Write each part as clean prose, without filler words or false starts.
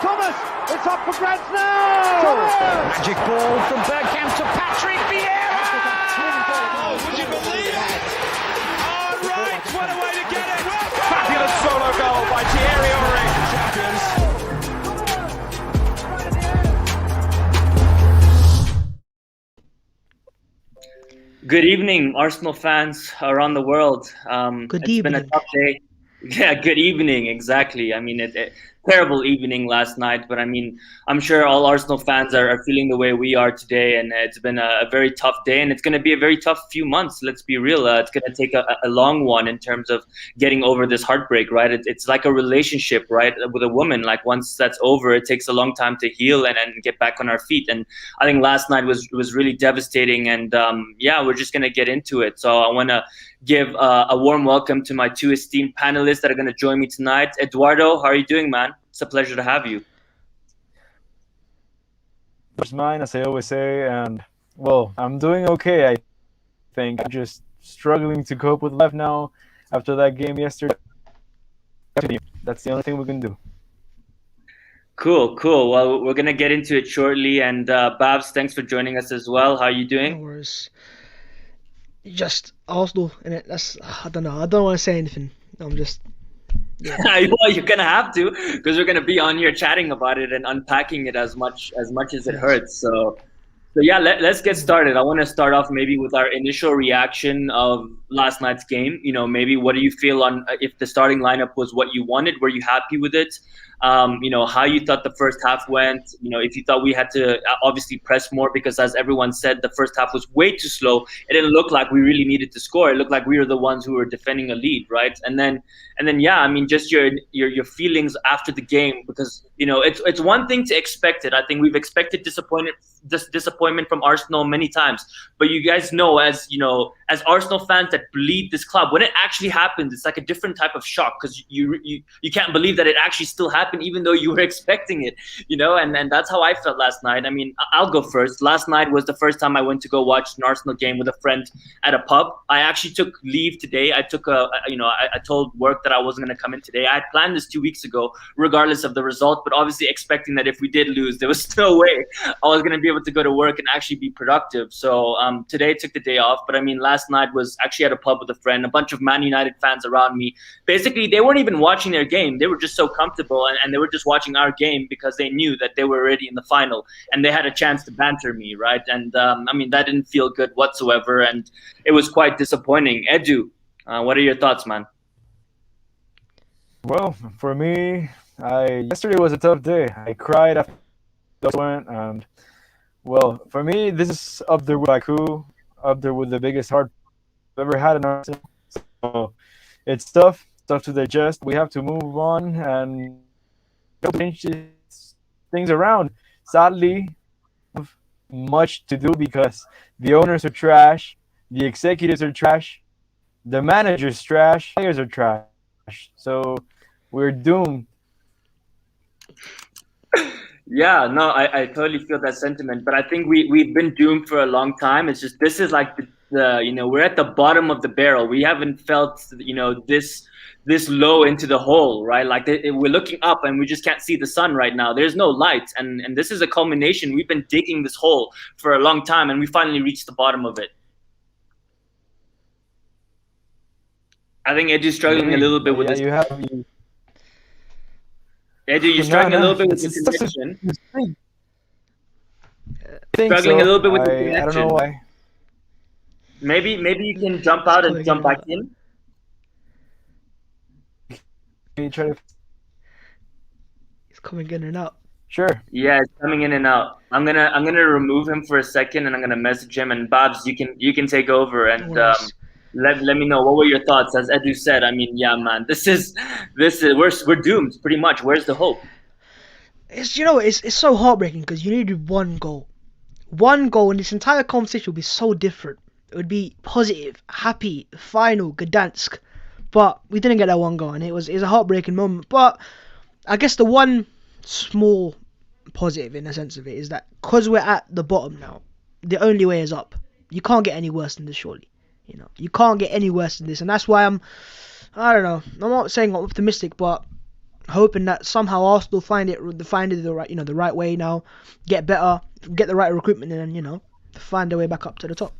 Thomas, it's up for grabs now! Thomas! Magic ball from Bergkamp to Patrick Vieira! Oh, would you believe it? Oh, right, what a way to get it! Fabulous solo goal by pierre-emerick. Good evening, Arsenal fans around the world. Good It's evening. been a tough day. Yeah, good evening, exactly. I mean, terrible evening last night, but I mean, I'm sure all Arsenal fans are feeling the way we are today, and it's been a very tough day, and it's going to be a very tough few months, let's be real. It's going to take a long one in terms of getting over this heartbreak, right? It's like a relationship, right, with a woman. Like, once that's over, it takes a long time to heal and get back on our feet, and I think last night was really devastating, and yeah, we're just going to get into it. So I want to give a warm welcome to my two esteemed panelists that are going to join me tonight. Eduardo, how are you doing, man? It's a pleasure to have you. It's mine, as I always say, and well, I'm doing okay. I think I'm just struggling to cope with life now after that game yesterday. That's the only thing we can do. Cool. Well, we're going to get into it shortly, and Bhavs, thanks for joining us as well. How are you No doing? worries. Just Arsenal, innit? That's, I don't know. I don't want to say anything. I'm just, yeah. Well, you're gonna have to, because we're gonna be on here chatting about it and unpacking it as much as it hurts. So yeah, let's get started. I want to start off maybe with our initial reaction of last night's game. You know, maybe what do you feel on if the starting lineup was what you wanted? Were you happy with it? You know, how you thought the first half went, you know, if you thought we had to obviously press more, because as everyone said, the first half was way too slow. It didn't look like we really needed to score. It looked like we were the ones who were defending a lead, right? And then yeah, I mean, just your feelings after the game, because, you know, it's one thing to expect it. I think we've expected disappointment from Arsenal many times, but you guys know, as you know, as Arsenal fans that bleed this club, when it actually happens, it's like a different type of shock, because you can't believe that it actually still happened, even though you were expecting it, you know, and that's how I felt last night. I mean, I'll go first. Last night was the first time I went to go watch an Arsenal game with a friend at a pub. I actually took leave today. I took I told work that I wasn't going to come in today. I had planned this 2 weeks ago, regardless of the result, but obviously expecting that if we did lose, there was no way I was going to be able to go to work and actually be productive. So today I took the day off, but I mean, last night was actually at a pub with a friend, a bunch of Man United fans around me. Basically, they weren't even watching their game. They were just so comfortable, and they were just watching our game because they knew that they were already in the final and they had a chance to banter me, right? And I mean, that didn't feel good whatsoever, and it was quite disappointing. Edu, what are your thoughts, man? Well, for me, yesterday was a tough day. I cried after the went, and well, for me, this is up there with Baku, up there with the biggest heart I've ever had in Arsenal. So it's tough to digest. We have to move on and change things around. Sadly, have much to do because the owners are trash, the executives are trash, the managers trash, players are trash. So we're doomed. Yeah, no, I totally feel that sentiment, but I think we've been doomed for a long time. It's just, this is like the you know, we're at the bottom of the barrel. We haven't felt, you know, this low into the hole, right? Like we're looking up and we just can't see the sun right now. There's no light, and this is a culmination. We've been digging this hole for a long time, and we finally reached the bottom of it. I think Edu's struggling a little bit with this. Edu, you're struggling a little bit with the connection. Struggling a little bit with the connection. I don't know why. Maybe you can jump out and jump back in. It's coming in and out. Sure. Yeah, it's coming in and out. I'm gonna remove him for a second, and I'm gonna message him. And Bhavs, you can take over and let me know what were your thoughts. As Edu said, I mean, yeah, man, this is we're doomed pretty much. Where's the hope? It's so heartbreaking because you needed one goal, and this entire conversation would be so different. It would be positive, happy, final, Gdansk. But we didn't get that one goal, and it was a heartbreaking moment. But I guess the one small positive in the sense of it is that because we're at the bottom now, the only way is up. You can't get any worse than this, surely. You know, you can't get any worse than this, and that's why I don't know. I'm not saying I'm optimistic, but hoping that somehow Arsenal find it the right, the right way now, get better, get the right recruitment, and find their way back up to the top.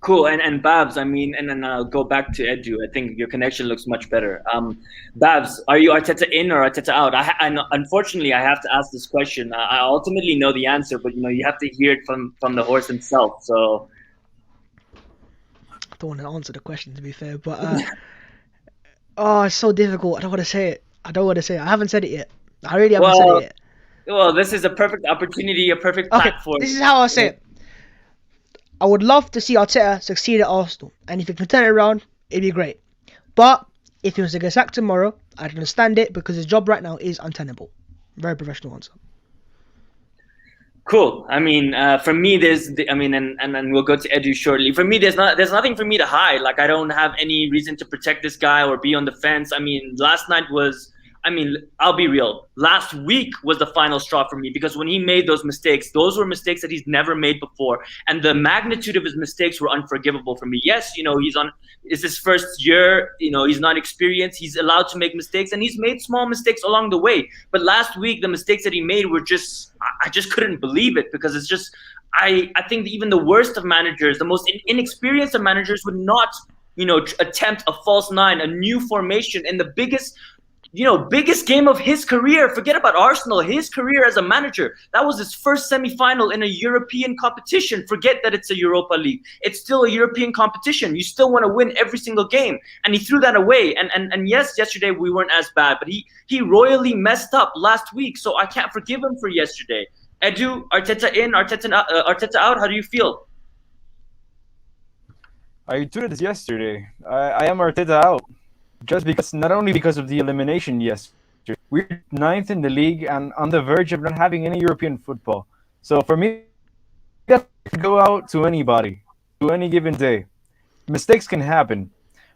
Cool. And Bhavs, I mean, and then I'll go back to Edu. I think your connection looks much better. Bhavs, are you Arteta in or Arteta out? Unfortunately, I have to ask this question. I ultimately know the answer, but you have to hear it from the horse himself. So I don't want to answer the question, to be fair, but oh, it's so difficult. I don't want to say it. I haven't said it yet. I really haven't said it yet. Well, this is a perfect opportunity, a perfect platform. This is how I say it. I would love to see Arteta succeed at Arsenal, and if he can turn it around, it'd be great. But if he was to get sacked tomorrow, I'd understand it, because his job right now is untenable. Very professional answer. Cool. I mean, for me, and we'll go to Edu shortly. For me, there's nothing for me to hide. Like, I don't have any reason to protect this guy or be on the fence. I mean, last night was. I mean, I'll be real. Last week was the final straw for me, because when he made those mistakes, those were mistakes that he's never made before. And the magnitude of his mistakes were unforgivable for me. Yes, it's his first year, he's not experienced. He's allowed to make mistakes, and he's made small mistakes along the way. But last week, the mistakes that he made were I just couldn't believe it, because it's just, I think even the worst of managers, the most inexperienced of managers would not, attempt a false nine, a new formation in the biggest game of his career. Forget about Arsenal, his career as a manager. That was his first semi-final in a European competition. Forget that it's a Europa League. It's still a European competition. You still want to win every single game. And he threw that away. And yes, yesterday we weren't as bad, but he royally messed up last week. So I can't forgive him for yesterday. Edu, Arteta in, Arteta out. How do you feel? I tweeted this yesterday. I am Arteta out. Not only because of the elimination yesterday, we're 9th in the league and on the verge of not having any European football. So for me, that could go out to anybody, to any given day. Mistakes can happen,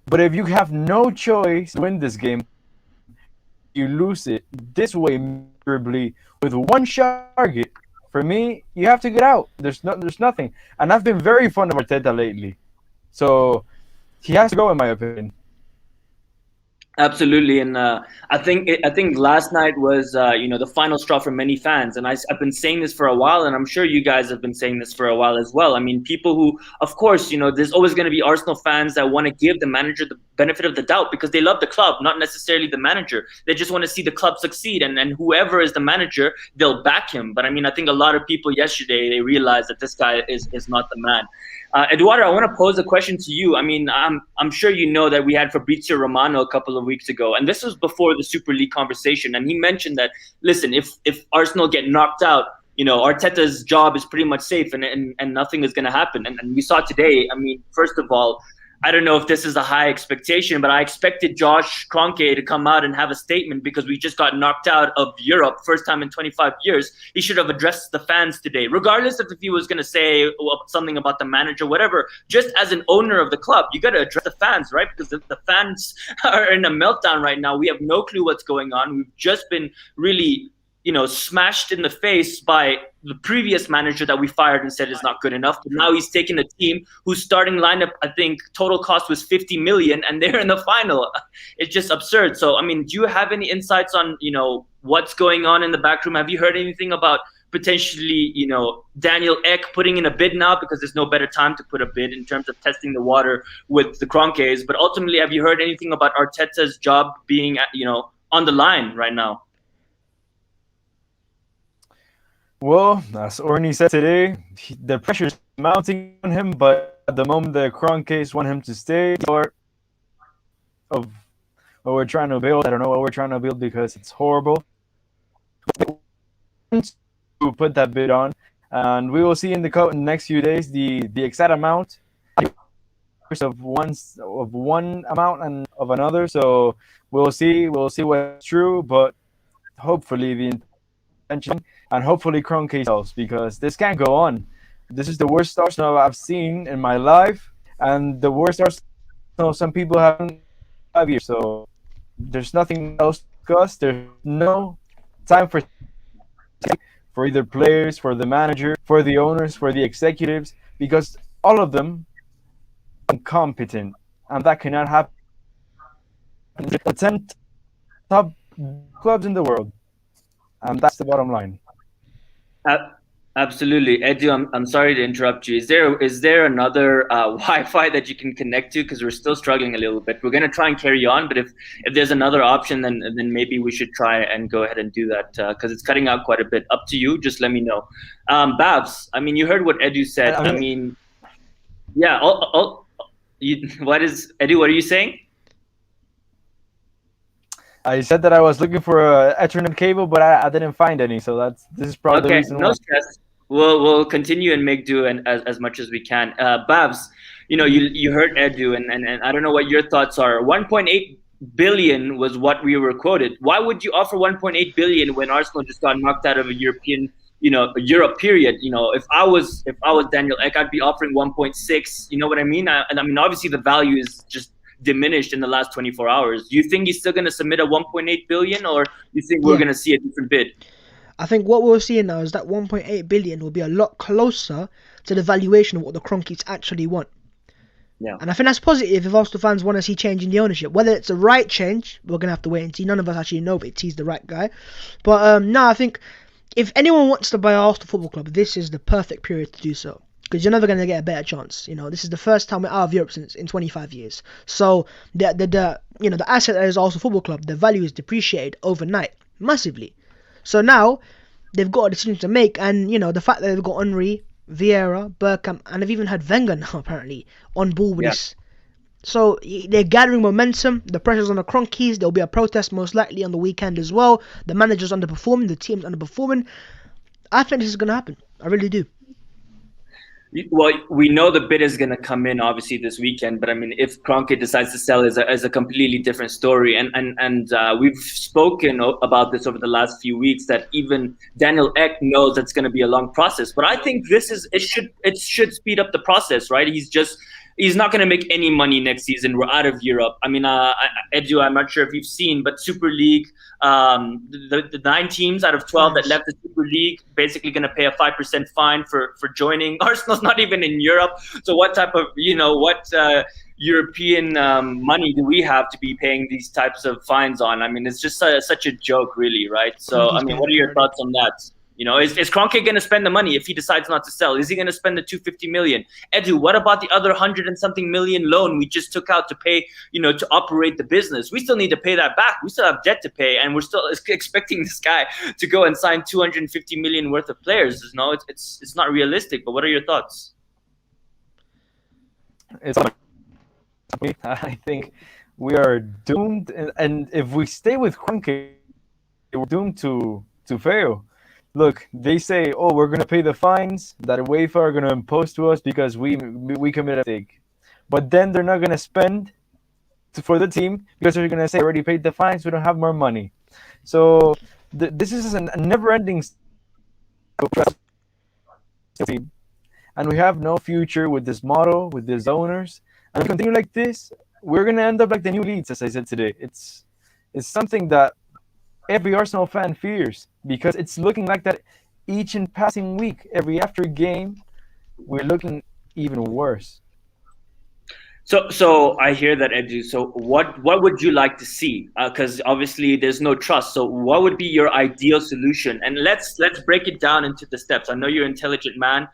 but if you have no choice to win this game, you lose it this way miserably with one target. For me, you have to get out. There's nothing, and I've been very fond of Arteta lately, so he has to go, in my opinion. Absolutely, and I think last night was the final straw for many fans, and I've been saying this for a while, and I'm sure you guys have been saying this for a while as well. I mean, people who, of course, there's always going to be Arsenal fans that want to give the manager the benefit of the doubt because they love the club, not necessarily the manager. They just want to see the club succeed, and whoever is the manager, they'll back him. But I mean, I think a lot of people yesterday, they realized that this guy is not the man. Eduardo, I want to pose a question to you. I mean, I'm sure you know that we had Fabrizio Romano a couple of weeks ago, and this was before the Super League conversation, and he mentioned that, listen, if Arsenal get knocked out, Arteta's job is pretty much safe, and nothing is going to happen. And we saw today, I mean, first of all, I don't know if this is a high expectation, but I expected Josh Kroenke to come out and have a statement because we just got knocked out of Europe, first time in 25 years. He should have addressed the fans today, regardless of if he was going to say something about the manager, whatever. Just as an owner of the club, you got to address the fans, right? Because the fans are in a meltdown right now. We have no clue what's going on. We've just been really smashed in the face by the previous manager that we fired and said is not good enough. But now he's taken a team whose starting lineup, I think, total cost was 50 million, and they're in the final. It's just absurd. So, I mean, do you have any insights on, what's going on in the back room? Have you heard anything about potentially, Daniel Ek putting in a bid now, because there's no better time to put a bid in terms of testing the water with the Kroenkes? But ultimately, have you heard anything about Arteta's job being, on the line right now? Well, as Orny said today, the pressure is mounting on him, but at the moment the Kroenkes want him to stay. Or of what we're trying to build, I don't know what we're trying to build because it's horrible. To put that bid on, and we will see in the next few days the exact amount of one amount and of another. So we'll see what's true, but hopefully the intention. And hopefully Kroenke sells, because this can't go on. This is the worst Arsenal I've seen in my life, and the worst Arsenal some people have in 5 years. So there's nothing else to discuss. There's no time for either players, for the manager, for the owners, for the executives, because all of them are incompetent, and that cannot happen. The 10 top clubs in the world, and that's the bottom line. Absolutely, Edu. I'm sorry to interrupt you. Is there another Wi-Fi that you can connect to? Because we're still struggling a little bit. We're gonna try and carry on, but if there's another option, then maybe we should try and go ahead and do that because it's cutting out quite a bit. Up to you. Just let me know. Bhavs, I mean, you heard what Edu said. I mean, yeah. What is Edu? What are you saying? I said that I was looking for a Ethernet cable, but I didn't find any. So this is probably the reason. No stress. We'll continue and make do and as much as we can. Bhavs, you heard Edu, and I don't know what your thoughts are. 1.8 billion was what we were quoted. Why would you offer 1.8 billion when Arsenal just got knocked out of a European, Europe period? If I was Daniel Ek, I'd be offering 1.6. You know what I mean? And I mean, obviously the value is just diminished in the last 24 hours. Do you think he's still going to submit a 1.8 billion, or you think we're going to see a different bid? I think what we're seeing now is that 1.8 billion will be a lot closer to the valuation of what the Cronkies actually want. Yeah. And I think that's positive if Arsenal fans want to see change in the ownership. Whether it's the right change, we're going to have to wait and see. None of us actually know if he's the right guy. But no, I think if anyone wants to buy Arsenal Football Club, this is the perfect period to do so. Because you're never going to get a better chance. This is the first time we're out of Europe since in 25 years. So the asset that is Arsenal Football Club, the value is depreciated overnight massively. So now they've got a decision to make, and the fact that they've got Henry, Vieira, Bergkamp, and they've even had Wenger now apparently on board with this. So they're gathering momentum. The pressure's on the Cronkies. There'll be a protest most likely on the weekend as well. The manager's underperforming. The team's underperforming. I think this is going to happen. I really do. Well, we know the bid is going to come in obviously this weekend, but I mean, if Kroenke decides to sell, is a completely different story. And we've spoken about this over the last few weeks that even Daniel Ek knows that's going to be a long process. But I think it should speed up the process, right? He's not going to make any money next season. We're out of Europe. I mean, Edu, I'm not sure if you've seen, but Super League, the 9 teams out of 12 that left the Super League basically going to pay a 5% fine for joining. Arsenal's not even in Europe. So what type of, European money do we have to be paying these types of fines on? I mean, it's just such a joke, really, right? So, I mean, what are your thoughts on that? Is Kroenke going to spend the money if he decides not to sell? Is he going to spend the 250 million? Edu, what about the other 100 and something million loan we just took out to pay, to operate the business? We still need to pay that back. We still have debt to pay, and we're still expecting this guy to go and sign 250 million worth of players. No, it's not realistic. But what are your thoughts? I think we are doomed, and if we stay with Kroenke, we're doomed to fail. Look, they say, we're going to pay the fines that UEFA are going to impose to us because we committed a mistake. But then they're not going to spend for the team because they're going to say, already paid the fines, we don't have more money. So this is a never-ending team. And we have no future with this model, with these owners. And if we continue like this, we're going to end up like the new Leeds, as I said today. It's something that every Arsenal fan fears, because it's looking like that each and passing week. Every after game, we're looking even worse. So I hear that, Edu. So what would you like to see? Because obviously there's no trust. So what would be your ideal solution? And let's break it down into the steps. I know you're an intelligent man,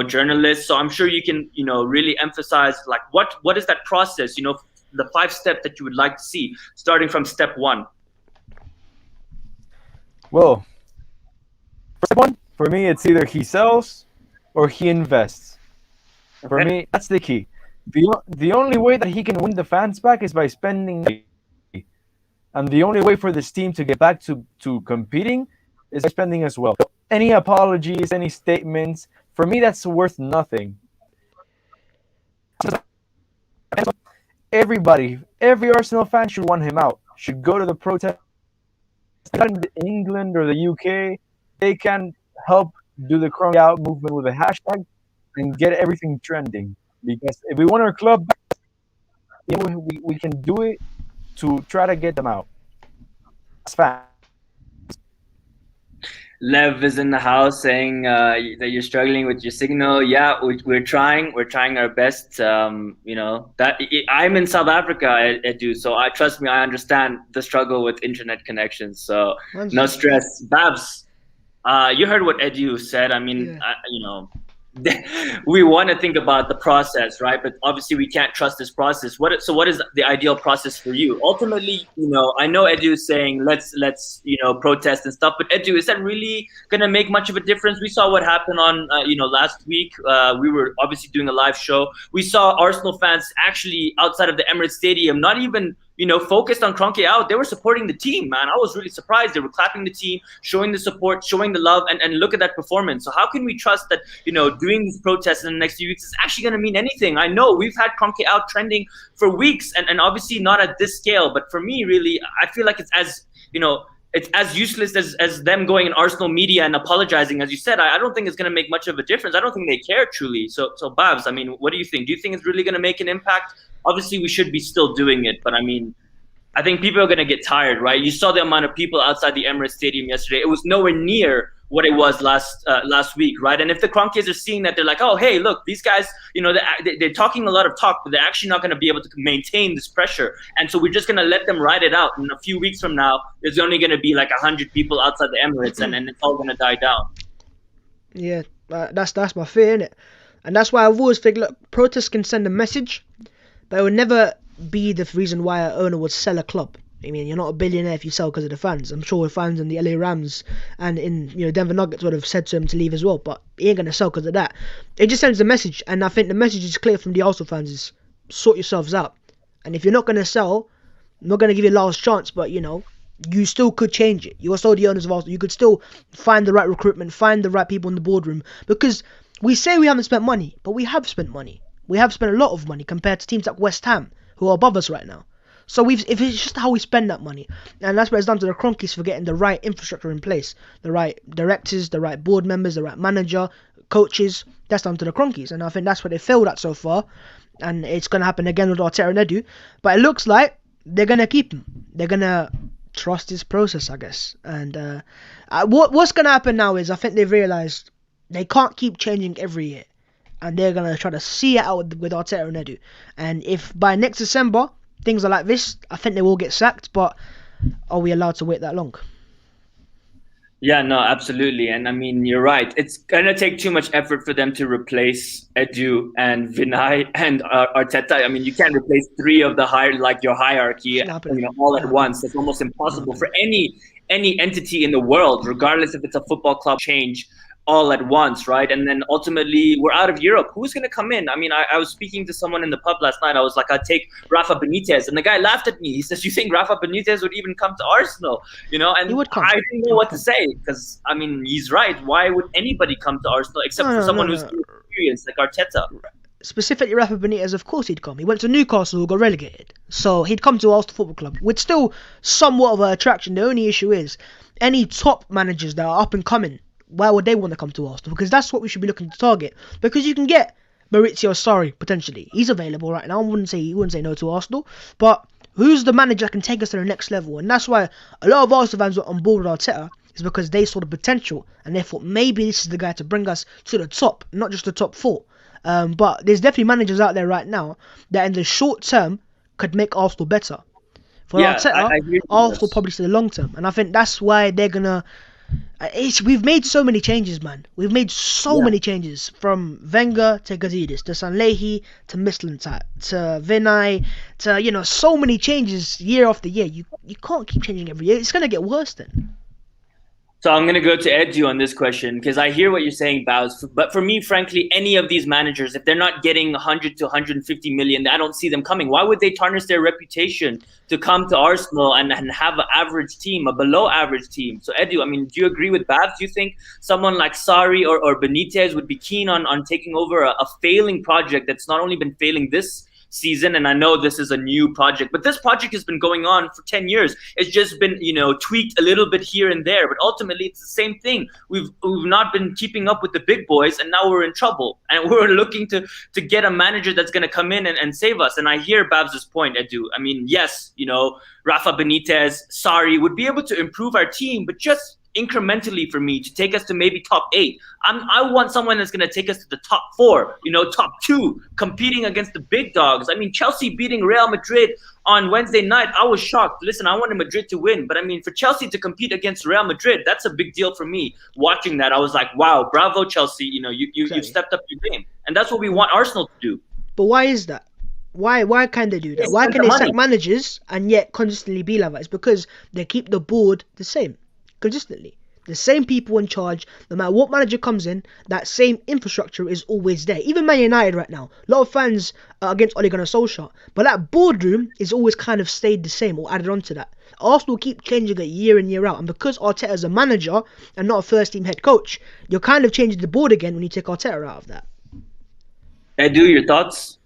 journalist. So I'm sure you can, really emphasize like what is that process? The 5 steps that you would like to see, starting from step 1. Well, step 1, for me, it's either he sells or he invests. Okay. For me, that's the key. The only way that he can win the fans back is by spending money. And the only way for this team to get back to competing is by spending as well. So any apologies, any statements, for me, that's worth nothing. Every Arsenal fan should want him out, should go to the protest. In England or the UK, they can help do the Kroenke out movement with a hashtag and get everything trending. Because if we want our club back, we can do it to try to get them out. It's fast. Lev is in the house saying that you're struggling with your signal. Yeah, we're trying. We're trying our best. I'm in South Africa, Edu, so trust me, I understand the struggle with internet connections. So no stress. Bhavs, you heard what Edu said. I mean, we want to think about the process, right? But obviously we can't trust this process. What is the ideal process for you? Ultimately, I know Edu is saying let's protest and stuff, but Edu, is that really gonna make much of a difference? We saw what happened on last week. We were obviously doing a live show. We saw Arsenal fans actually outside of the Emirates Stadium, not even focused on Kroenke out. They were supporting the team, man. I was really surprised. They were clapping the team, showing the support, showing the love, and look at that performance. So how can we trust that, doing these protests in the next few weeks is actually going to mean anything? I know we've had Kroenke out trending for weeks, and obviously not at this scale. But for me, really, I feel like it's as useless as them going in Arsenal media and apologizing. As you said, I don't think it's going to make much of a difference. I don't think they care truly. So Bhavs, I mean, what do you think? Do you think it's really going to make an impact? Obviously, we should be still doing it, but I mean, I think people are going to get tired, right? You saw the amount of people outside the Emirates Stadium yesterday. It was nowhere near what it was last week, right? And if the Kroenkes are seeing that, they're like, oh, hey, look, these guys, they're talking a lot of talk, but they're actually not going to be able to maintain this pressure. And so we're just going to let them ride it out. And a few weeks from now, there's only going to be like 100 people outside the Emirates, and it's all going to die down. Yeah, that's my fear, innit? And that's why I've always figured, look, protests can send a message, but it would never be the reason why an owner would sell a club. I mean, you're not a billionaire if you sell because of the fans. I'm sure fans in the LA Rams and in Denver Nuggets would have said to him to leave as well, but he ain't going to sell because of that. It just sends a message, and I think the message is clear from the Arsenal fans is sort yourselves out. And if you're not going to sell, I'm not going to give you a last chance, but you still could change it. You are still the owners of Arsenal. You could still find the right recruitment, find the right people in the boardroom, because we say we haven't spent money, but we have spent money. We have spent a lot of money compared to teams like West Ham, who are above us right now. So if it's just how we spend that money, and that's what it's done to the Kroenkes for getting the right infrastructure in place, the right directors, the right board members, the right manager, coaches. That's down to the Kroenkes, and I think that's what they failed at so far, and it's going to happen again with Arteta and Edu. But it looks like they're going to keep him. They're going to trust this process, I guess. And what's going to happen now is I think they've realised they can't keep changing every year. And they're going to try to see it out with Arteta and Edu. And if by next December, things are like this, I think they will get sacked. But are we allowed to wait that long? Yeah, no, absolutely. And I mean, you're right. It's going to take too much effort for them to replace Edu and Vinay and Arteta. I mean, you can't replace three of your hierarchy all at once. It's almost impossible for any entity in the world, regardless if it's a football club, change all at once, right? And then ultimately we're out of Europe. Who's going to come in? I mean, I was speaking to someone in the pub last night. I was like, I'd take Rafa Benitez, and the guy laughed at me. He says, you think Rafa Benitez would even come to Arsenal? And I didn't know what to say, because I mean, he's right. Why would anybody come to Arsenal except for someone who's experienced like Arteta? Specifically Rafa Benitez, of course he'd come. He went to Newcastle, who got relegated, so he'd come to Arsenal Football Club with still somewhat of an attraction. The only issue is any top managers that are up and coming, why would they want to come to Arsenal? Because that's what we should be looking to target. Because you can get Maurizio Sarri, potentially. He's available right now. He wouldn't say no to Arsenal. But who's the manager that can take us to the next level? And that's why a lot of Arsenal fans were on board with Arteta, is because they saw the potential. And they thought maybe this is the guy to bring us to the top, not just the top four. But there's definitely managers out there right now that in the short term could make Arsenal better. For Arteta, Arsenal probably to the long term. And I think that's why they're going to... we've made so many changes, man. We've made so many changes, from Wenger to Gazidis to Sanlehi to Mislintat to Vinay to so many changes year after year. You can't keep changing every year. It's gonna get worse then. So I'm going to go to Edu on this question, because I hear what you're saying, Bhavs. But for me, frankly, any of these managers, if they're not getting 100 to 150 million, I don't see them coming. Why would they tarnish their reputation to come to Arsenal and have an average team, a below average team? So Edu, I mean, do you agree with Bhavs? Do you think someone like Sarri or Benitez would be keen on taking over a failing project that's not only been failing this season, and I know this is a new project, but this project has been going on for 10 years. It's just been, tweaked a little bit here and there, but ultimately it's the same thing. We've not been keeping up with the big boys, and now we're in trouble, and we're looking to get a manager that's going to come in and save us. And I hear Bhavs' point, Edu. I mean, yes, Rafa Benitez, Sarri would be able to improve our team, but just incrementally for me to take us to maybe top 8. I want someone that's going to take us to the top 4, top 2, competing against the big dogs. I mean, Chelsea beating Real Madrid on Wednesday night, I was shocked. Listen, I wanted Madrid to win, but I mean, for Chelsea to compete against Real Madrid, that's a big deal for me. Watching that, I was like, wow, bravo, Chelsea. You stepped up your game. And that's what we want Arsenal to do. But why is that? Why can they do that? Why can they sack managers and yet consistently be like that? It's because they keep the board the same, consistently. The same people in charge, no matter what manager comes in, that same infrastructure is always there. Even Man United right now, a lot of fans are against Ole Gunnar Solskjaer, but that boardroom is always kind of stayed the same or added on to that. Arsenal keep changing it year in, year out, and because Arteta is a manager and not a first team head coach, you're kind of changing the board again when you take Arteta out of that. Edu, your thoughts?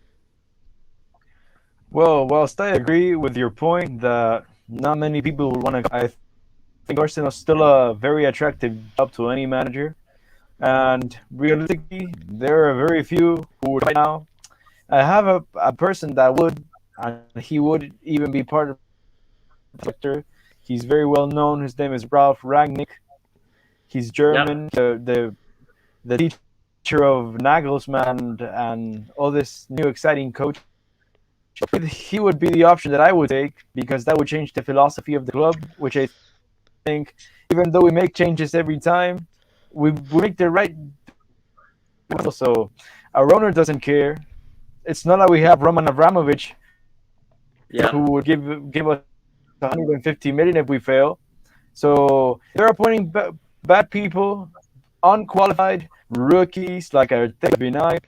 Well, whilst I agree with your point that not many people would want to, I think Arsenal is still a very attractive job to any manager. And realistically, there are very few who would right now. I have a person that would, and he would even be part of the sector. He's very well known. His name is Ralf Rangnick. He's German, the teacher of Nagelsmann and all this new exciting coach. He would be the option that I would take because that would change the philosophy of the club, which I think, even though we make changes every time, we make the right. So our owner doesn't care. It's not like we have Roman Abramovich, who would give us 150 million if we fail. So they're appointing bad people, unqualified rookies like Arteta.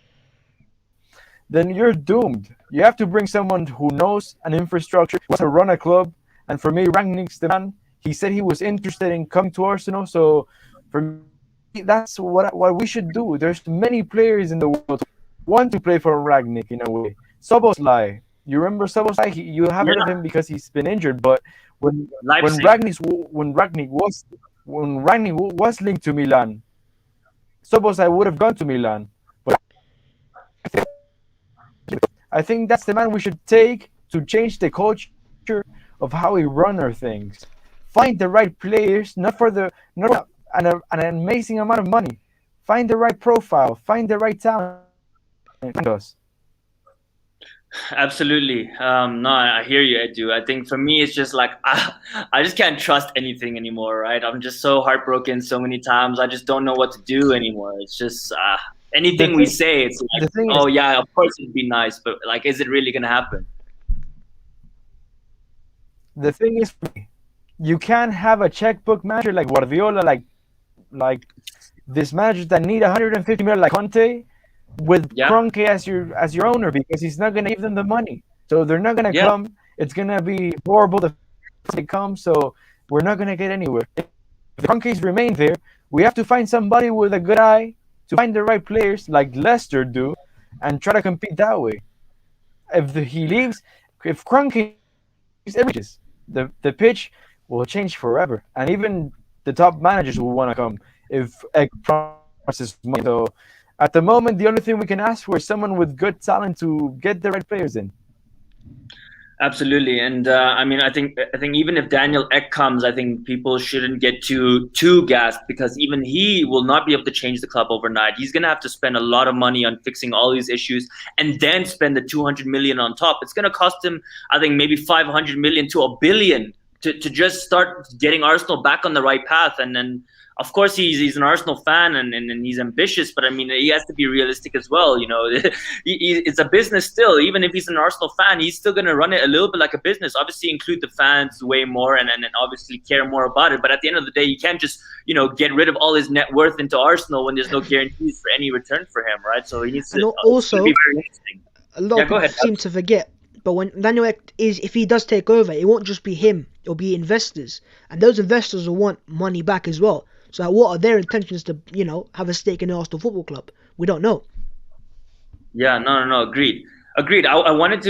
Then you're doomed. You have to bring someone who knows an infrastructure, who wants to run a club. And for me, Rangnick's the man. He said he was interested in coming to Arsenal. So for me, that's what we should do. There's many players in the world who want to play for Rangnick in a way. Szoboszlai. You remember Szoboszlai? You have heard of him because he's been injured. But when Rangnick was linked to Milan, Szoboszlai would have gone to Milan. But I think that's the man we should take to change the culture of how we run our things. Find the right players, not an amazing amount of money. Find the right profile. Find the right talent. Absolutely. No, I hear you, Edu. I think for me, it's just like I just can't trust anything anymore, right? I'm just so heartbroken so many times. I just don't know what to do anymore. It's just anything we say, it's like, yeah, of course it'd be nice, but like, is it really gonna happen? The thing is, you can't have a checkbook manager like Guardiola, like this manager that need 150 million like Conte, with Kroenke as your owner, because he's not gonna give them the money, so they're not gonna come. It's gonna be horrible if they come, so we're not gonna get anywhere. If the Kroenkes remain there, we have to find somebody with a good eye to find the right players like Leicester do, and try to compete that way. If he leaves, if Kroenke leaves, the pitch will change forever, and even the top managers will want to come if Ek promises money. So at the moment, the only thing we can ask for is someone with good talent to get the right players in. Absolutely, and I mean, I think even if Daniel Ek comes, I think people shouldn't get too gassed, because even he will not be able to change the club overnight. He's gonna have to spend a lot of money on fixing all these issues, and then spend the 200 million on top. It's gonna cost him, I think, maybe 500 million to $1 billion to just start getting Arsenal back on the right path. And then, of course, he's an Arsenal fan and he's ambitious, but I mean, he has to be realistic as well. It's a business still. Even if he's an Arsenal fan, he's still going to run it a little bit like a business. Obviously, include the fans way more and obviously care more about it. But at the end of the day, you can't just get rid of all his net worth into Arsenal when there's no guarantees for any return for him, right? So he needs to also be very interesting. A lot of people seem to forget, but when Daniel Ek if he does take over, it won't just be him. It'll be investors, and those investors will want money back as well. So what are their intentions to, have a stake in the Arsenal Football Club? We don't know. Yeah, no, agreed. I wanted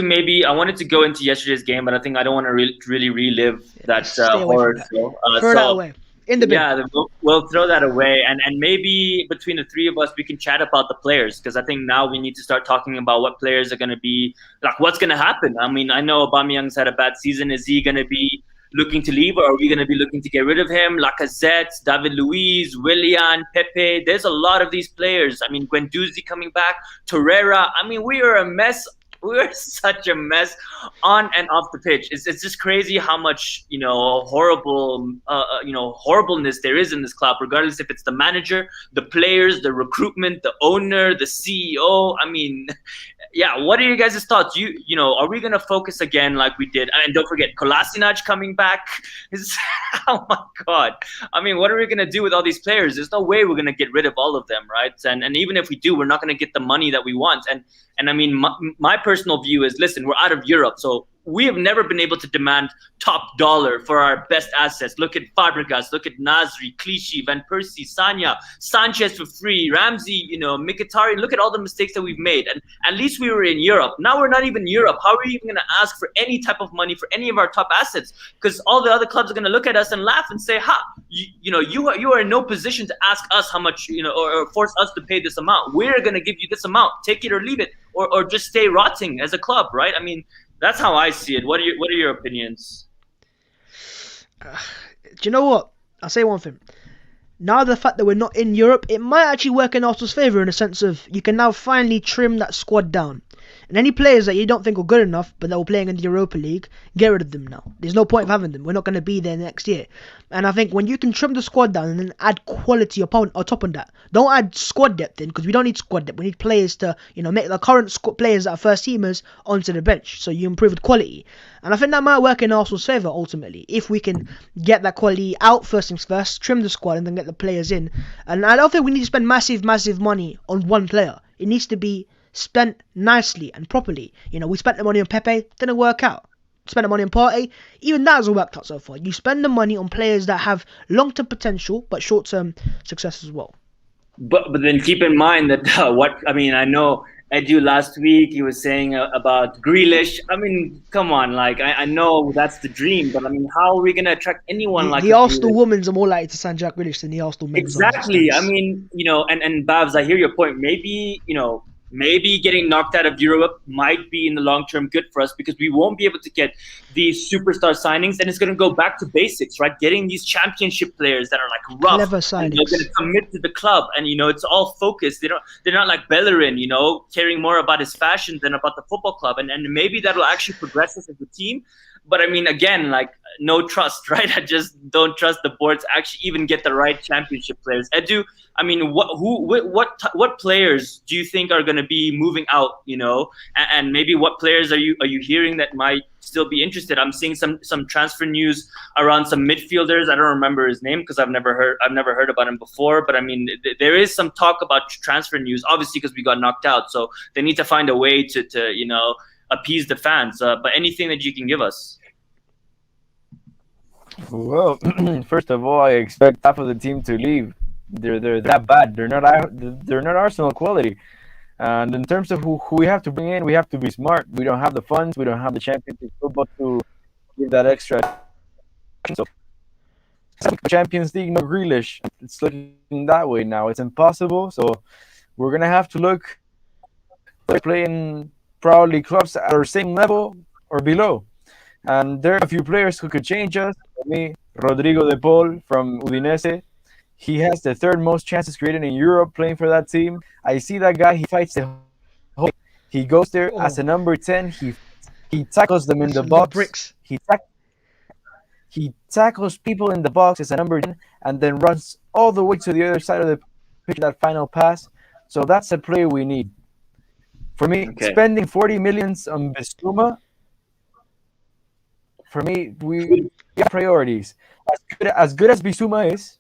to go into yesterday's game, but I think I don't want to really relive that horror show. Throw that away. In the bin. Yeah, we'll throw that away, and maybe between the three of us, we can chat about the players, because I think now we need to start talking about what players are going to be, like what's going to happen. I mean, I know Aubameyang's had a bad season. Is he going to be looking to leave, or are we going to be looking to get rid of him? Lacazette, David Luiz, Willian, Pepe. There's a lot of these players. I mean, Guendouzi coming back, Torreira. I mean, we are a mess. We're such a mess on and off the pitch. It's just crazy how much, horribleness there is in this club, regardless if it's the manager, the players, the recruitment, the owner, the CEO. I mean, yeah, what are your guys' thoughts? Are we going to focus again like we did? And don't forget, Kolasinac coming back. Oh, my God. I mean, what are we going to do with all these players? There's no way we're going to get rid of all of them, right? And even if we do, we're not going to get the money that we want. And I mean, my personal view is, listen, we're out of Europe, so we have never been able to demand top dollar for our best assets. Look at Fabregas, look at Nasri, Clichy, Van Persie, Sanya, Sanchez for free, Ramsey, Mkhitaryan. Look at all the mistakes that we've made. And at least we were in Europe. Now we're not even in Europe. How are we even going to ask for any type of money for any of our top assets? Because all the other clubs are going to look at us and laugh and say, you are in no position to ask us how much, or force us to pay this amount. We're going to give you this amount. Take it or leave it, or just stay rotting as a club, right? I mean, that's how I see it. What are your opinions? Do you know what? I'll say one thing. Now the fact that we're not in Europe, it might actually work in Arsenal's favour in the sense of you can now finally trim that squad down. And any players that you don't think are good enough, but that were playing in the Europa League, get rid of them now. There's no point of having them. We're not going to be there next year. And I think when you can trim the squad down and then add quality on top of that, don't add squad depth in, because we don't need squad depth. We need players to, make the current players that are first teamers onto the bench, so you improve the quality. And I think that might work in Arsenal's favour ultimately, if we can get that quality out first things first, trim the squad, and then get the players in. And I don't think we need to spend massive money on one player. It needs to be spent nicely and properly. We spent the money on Pepe, didn't work out. Spent the money on Partey, even that hasn't worked out so far. You spend the money on players that have long-term potential but short-term success as well. But then keep in mind that I know Edu last week, he was saying about Grealish. I mean, come on, I know that's the dream, but I mean, how are we going to attract anyone like the Arsenal women's are more likely to sign Jack Grealish than the Arsenal men's. Exactly. I mean, and Bhavs, I hear your point. Maybe getting knocked out of Europe might be in the long term good for us, because we won't be able to get these superstar signings, and it's going to go back to basics, right? Getting these championship players that are rough, clever signings. They're going to commit to the club, and it's all focused. They're not like Bellerin, caring more about his fashion than about the football club, and maybe that'll actually progress us as a team. But I mean, again, no trust, right? I just don't trust the board to actually even get the right championship players. Edu, I mean, what players do you think are going to be moving out? And maybe what players are you hearing that might still be interested? I'm seeing some transfer news around some midfielders. I don't remember his name because I've never heard about him before. But I mean, there is some talk about transfer news, obviously, because we got knocked out. So they need to find a way to appease the fans. But anything that you can give us. Well, first of all, I expect half of the team to leave. They're that bad. They're not Arsenal quality. And in terms of who we have to bring in, we have to be smart. We don't have the funds. We don't have the Championship football to give that extra. So, Champions League, no Grealish. It's looking that way now. It's impossible. So we're gonna have to look playing probably clubs at our same level or below. And there are a few players who could change us. For me, Rodrigo de Paul from Udinese. He has the third most chances created in Europe playing for that team. I see that guy. He fights the whole. He goes there as a number 10. He tackles them in the box. Bricks. He tackles people in the box as a number 10 and then runs all the way to the other side of the pitch, that final pass. So that's a player we need. For me, spending 40 million on Bissouma, for me, we have priorities. As good as Bissouma is,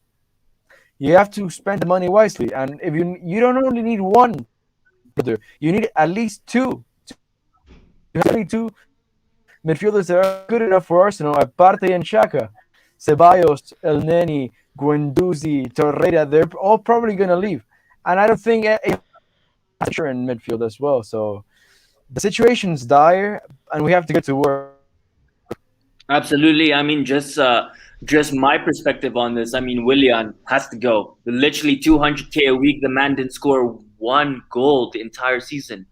you have to spend the money wisely. And if you don't only need one, you need at least two. You have only two midfielders that are good enough for Arsenal, like Partey and Xhaka. Ceballos, El Neni, Guendouzi, Torreira, they're all probably going to leave. And I don't think in midfield as well. So the situation's dire, and we have to get to work. Absolutely. I mean, just my perspective on this. I mean, Willian has to go. Literally 200K a week. The man didn't score one goal the entire season.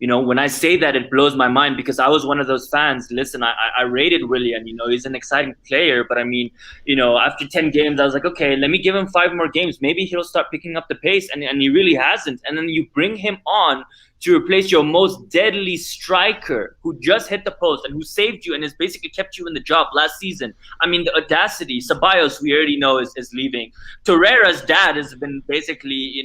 when I say that, it blows my mind because I was one of those fans. Listen, I rated Willian. He's an exciting player, but I mean, after 10 games, I was like, okay, let me give him 5 more games. Maybe he'll start picking up the pace, and he really hasn't. And then you bring him on to replace your most deadly striker who just hit the post and who saved you and has basically kept you in the job last season. I mean, the audacity. Ceballos, we already know, is leaving. Torreira's dad has been basically,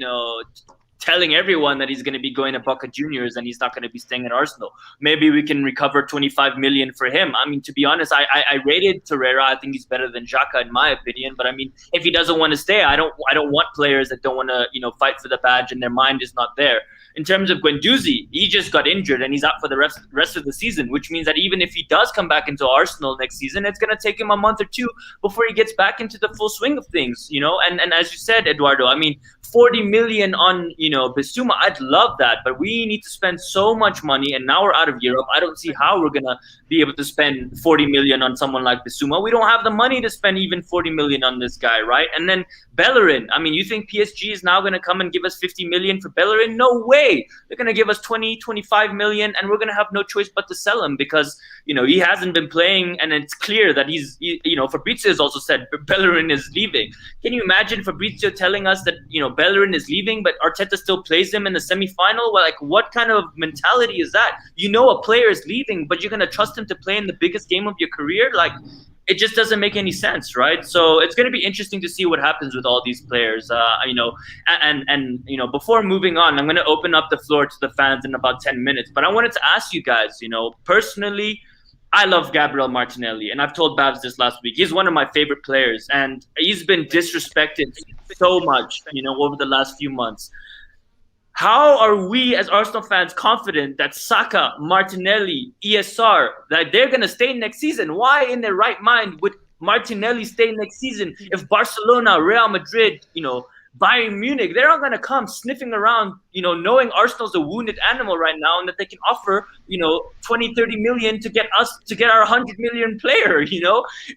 telling everyone that he's going to be going to Boca Juniors and he's not going to be staying at Arsenal. Maybe we can recover 25 million for him. I mean, to be honest, I rated Torreira. I think he's better than Xhaka in my opinion. But I mean, if he doesn't want to stay, I don't want players that don't want to, fight for the badge and their mind is not there. In terms of Guendouzi, he just got injured and he's out for the rest of the season, which means that even if he does come back into Arsenal next season, it's going to take him a month or 2 before he gets back into the full swing of things, And as you said, Eduardo, I mean, 40 million on, Bissouma, I'd love that, but we need to spend so much money, and now we're out of Europe. I don't see how we're going to be able to spend 40 million on someone like Bissouma. We don't have the money to spend even 40 million on this guy, right? And then Bellerin, I mean, you think PSG is now going to come and give us 50 million for Bellerin? No way. They're going to give us 20, 25 million, and we're going to have no choice but to sell him because, he hasn't been playing, and it's clear that Fabrizio has also said Bellerin is leaving. Can you imagine Fabrizio telling us that, Bellerin is leaving, but Arteta still plays him in the semi-final? Well, like, what kind of mentality is that? A player is leaving, but you're going to trust him to play in the biggest game of your career? Like, it just doesn't make any sense, right? So it's going to be interesting to see what happens with all these players, before moving on, I'm going to open up the floor to the fans in about 10 minutes. But I wanted to ask you guys, personally, I love Gabriel Martinelli, and I've told Bhavs this last week. He's one of my favorite players, and he's been disrespected so much, over the last few months. How are we as Arsenal fans confident that Saka, Martinelli, ESR, that they're going to stay next season? Why in their right mind would Martinelli stay next season if Barcelona, Real Madrid, Bayern Munich, they're not going to come sniffing around, knowing Arsenal's a wounded animal right now and that they can offer, 20, 30 million to get our 100 million player,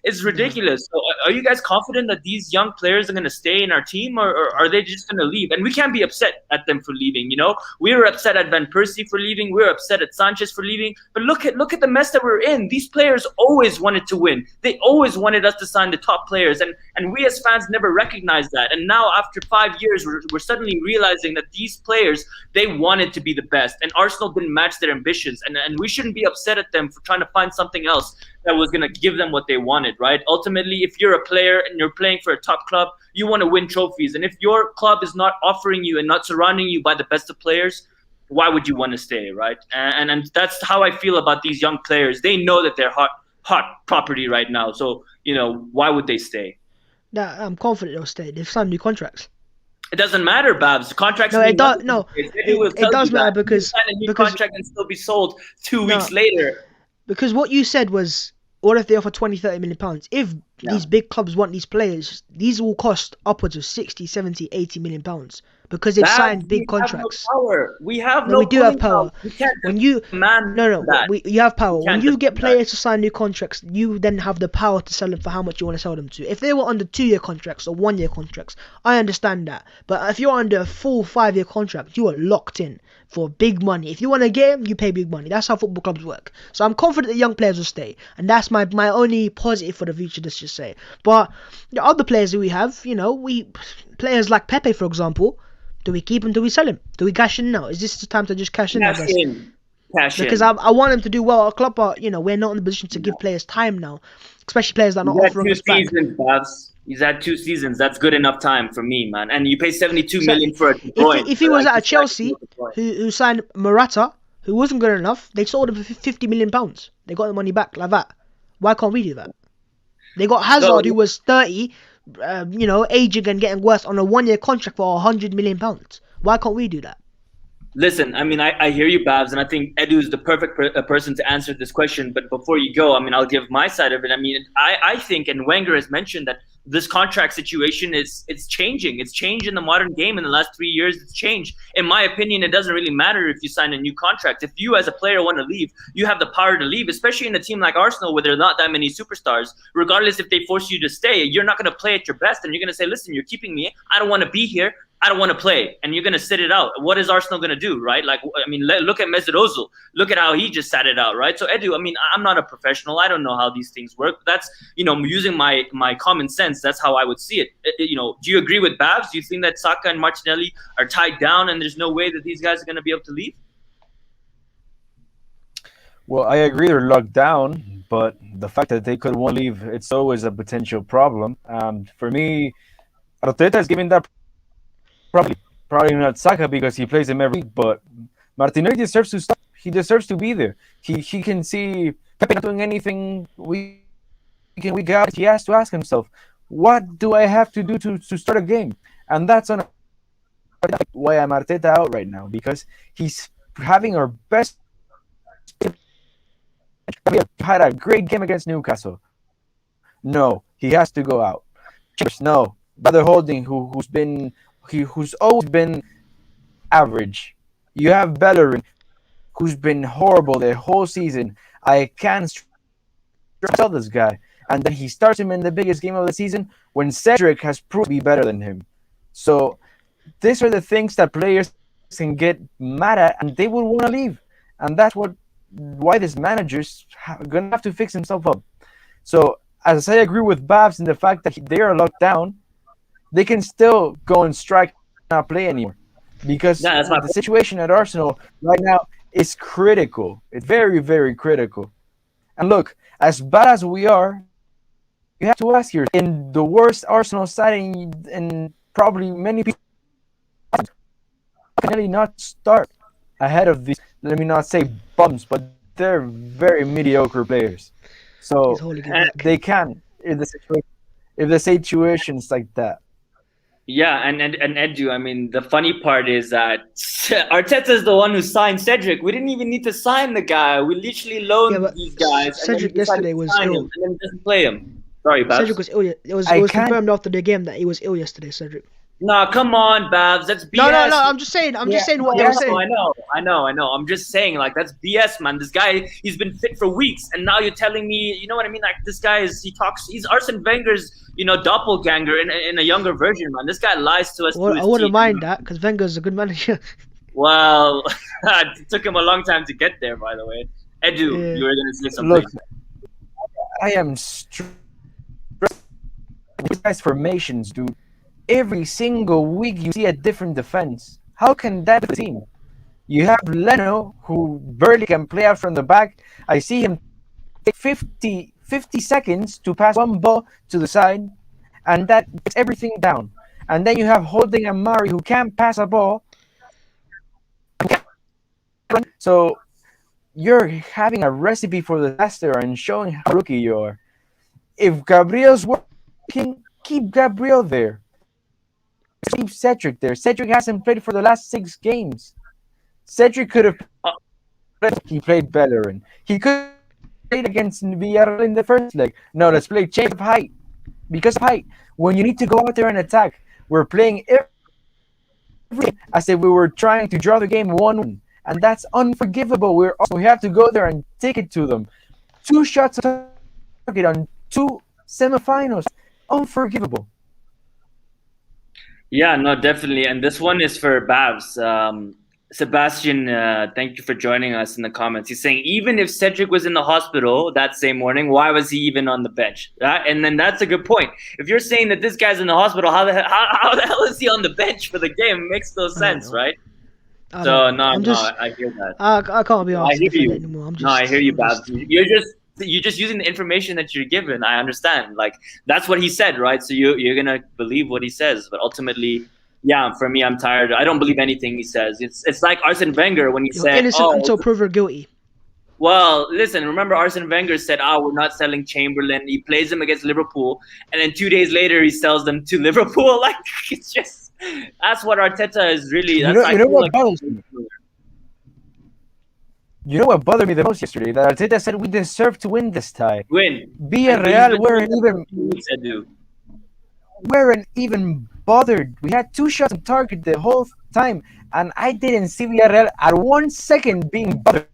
It's ridiculous. So are you guys confident that these young players are going to stay in our team or are they just going to leave? And we can't be upset at them for leaving, We were upset at Van Persie for leaving. We were upset at Sanchez for leaving. But look at the mess that we're in. These players always wanted to win. They always wanted us to sign the top players. And we as fans never recognized that. And now after 5 years, we're suddenly realizing that these players, they wanted to be the best, and Arsenal didn't match their ambitions, and we shouldn't be upset at them for trying to find something else that was going to give them what they wanted, right? Ultimately, if you're a player and you're playing for a top club, you want to win trophies, and if your club is not offering you and not surrounding you by the best of players, why would you want to stay, right? And that's how I feel about these young players. They know that they're hot property right now, so why would they stay? Nah, I'm confident they'll stay. They've signed new contracts. It doesn't matter, Bhavs. Contracts. No, it does. No, it does matter because sign a new contract and still be sold 2 weeks later. Because what you said was, what if they offer 20, 30 million pounds? If these big clubs want these players, these will cost upwards of 60, 70, 80 million pounds because they've signed big contracts. We have no power. We do have power. When you you have power. When you get players to sign new contracts, you then have the power to sell them for how much you want to sell them to. If they were under 2-year contracts or 1-year contracts, I understand that. But if you're under a full 5-year contract, you are locked in for big money. If you want to get them, you pay big money. That's how football clubs work. So I'm confident that young players will stay, and that's my only positive for the future. Let's just say. But the other players that we have, players like Pepe, for example. Do we keep him? Do we sell him? Do we cash in now? Is this the time to just cash in? Cash in. Because I want him to do well at our club, but we're not in the position to give players time now, especially players that are not offering us back. He's had 2 seasons. That's good enough time for me, man. And you pay 72 million for a De Bruyne. If he was at a Chelsea who signed Morata, who wasn't good enough, they sold him for 50 million pounds. They got the money back like that. Why can't we do that? They got Hazard, who was 30. Aging and getting worse on a 1-year contract for 100 million pounds. Why can't we do that? Listen, I mean, I hear you, Bhavs, and I think Edu is the perfect person to answer this question. But before you go, I mean, I'll give my side of it. I mean, I think, and Wenger has mentioned that this contract situation it's changing. It's changed in the modern game in the last 3 years. It's changed. In my opinion, it doesn't really matter if you sign a new contract. If you as a player want to leave, you have the power to leave, especially in a team like Arsenal where there are not that many superstars. Regardless if they force you to stay, you're not going to play at your best, and you're going to say, listen, you're keeping me. I don't want to be here. I don't want to play, and you're going to sit it out. What is Arsenal going to do, right? Like, I mean, look at Mesut Ozil. Look at how he just sat it out, right? So, Edu, I mean, I'm not a professional. I don't know how these things work. That's, using my common sense, that's how I would see it. Do you agree with Bhavs? Do you think that Xhaka and Martinelli are tied down and there's no way that these guys are going to be able to leave? Well, I agree they're locked down, but the fact that they could want to leave, it's always a potential problem. For me, Arteta is giving that probably not Xhaka because he plays him every week, but Martinelli deserves to start. He deserves to be there. He can see Pepe not doing anything week in, week out. He has to ask himself, what do I have to do to start a game? And that's why I'm Arteta out right now, because he's having our best. He had a great game against Newcastle. No, he has to go out. No, Brother Holding, who's always been average. You have Bellerin, who's been horrible the whole season. I can't tell this guy. And then he starts him in the biggest game of the season when Cedric has proved to be better than him. So these are the things that players can get mad at, and they will want to leave. And that's why this manager's going to have to fix himself up. So as I agree with Bhavs in the fact that they are locked down, they can still go and strike and not play anymore. Because the situation at Arsenal right now is critical. It's very, very critical. And look, as bad as we are, you have to ask yourself, in the worst Arsenal side and probably many people can really not start ahead of these, let me not say bums, but they're very mediocre players. So they can if the situation's like that. Yeah, and Edu, I mean, the funny part is that Arteta is the one who signed Cedric. We didn't even need to sign the guy. We literally loaned these guys. Cedric yesterday was ill. And then doesn't play him. Sorry, Bhavs. Cedric was ill. It was confirmed after the game that he was ill yesterday, Cedric. Nah, come on, Bhavs. That's BS. No. I'm just saying what you're saying. I know. I'm just saying, like, that's BS, man. This guy, he's been fit for weeks, and now you're telling me, you know what I mean? Like, this guy he's Arsene Wenger's, doppelganger in a younger version, man. This guy lies to us. Well, I wouldn't mind that because Wenger's a good manager. Well, it took him a long time to get there, by the way. Edu, you were going to say something. Look, I am stressed with guys' formations, dude. Every single week you see a different defense. How can that be the team? You have Leno, who barely can play out from the back. I see him take 50 seconds to pass one ball to the side, and that gets everything down. And then you have Holding and Murray, who can't pass a ball. So you're having a recipe for disaster and showing how rookie you are. If Gabriel's working, keep Gabriel there. Keep Cedric there. Cedric hasn't played for the last 6 games. Cedric could have he played Bellerin. He could have played against Villarreal in the first leg. No, let's play change of height. Because of height. When you need to go out there and attack, we're playing every as if we were trying to draw the game 1-1. And that's unforgivable. We have to go there and take it to them. 2 shots on target on 2 semifinals. Unforgivable. Yeah, no, definitely. And this one is for Bhavs. Sebastian, thank you for joining us in the comments. He's saying, even if Cedric was in the hospital that same morning, why was he even on the bench? And then that's a good point. If you're saying that this guy's in the hospital, how the hell is he on the bench for the game? It makes no sense, right? I hear that. I can't be honest. I hear you. Anymore. I hear you, Bhavs. You're just using the information that you're given. I understand. Like, that's what he said, right? So you're gonna believe what he says. But ultimately, yeah, for me, I'm tired. I don't believe anything he says. It's like Arsene Wenger when he said, innocent until proven guilty. Well, listen, remember Arsene Wenger said, we're not selling Chamberlain. He plays him against Liverpool. And then 2 days later, he sells them to Liverpool. Like, it's just, that's what Arteta is really. You know what bothers me? You know what bothered me the most yesterday? That Arteta said we deserve to win this tie. Villarreal weren't even bothered. We had 2 shots on target the whole time, and I didn't see Villarreal at 1 second being bothered.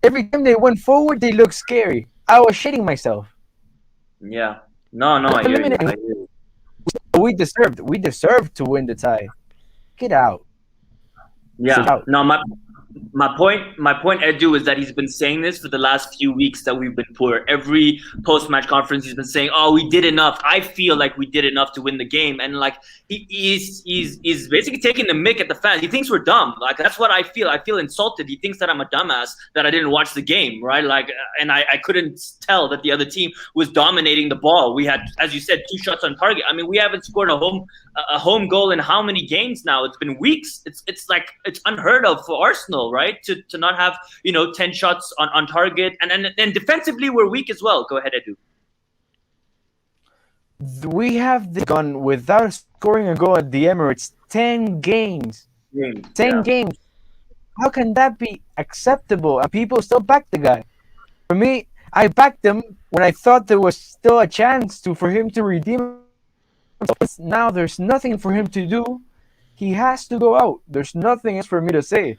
Every time they went forward, they looked scary. I was shitting myself. Yeah. No, I hear you. we deserved to win the tie. Get out. Yeah. Sit out. No, my point, Edu, is that he's been saying this for the last few weeks that we've been poor. Every post-match conference, he's been saying, "Oh, we did enough. I feel like we did enough to win the game." And like he's basically taking the mick at the fans. He thinks we're dumb. Like that's what I feel. I feel insulted. He thinks that I'm a dumbass that I didn't watch the game, right? Like, and I couldn't tell that the other team was dominating the ball. We had, as you said, 2 shots on target. I mean, we haven't scored a home goal in how many games now? It's been weeks. It's like it's unheard of for Arsenal, right? To not have 10 shots on target, and defensively we're weak as well. Go ahead, Edu. We have gone without scoring a goal at the Emirates 10 games. 10 games. How can that be acceptable? And people still back the guy. For me, I backed him when I thought there was still a chance for him to redeem himself. Now there's nothing for him to do. He has to go out. There's nothing else for me to say.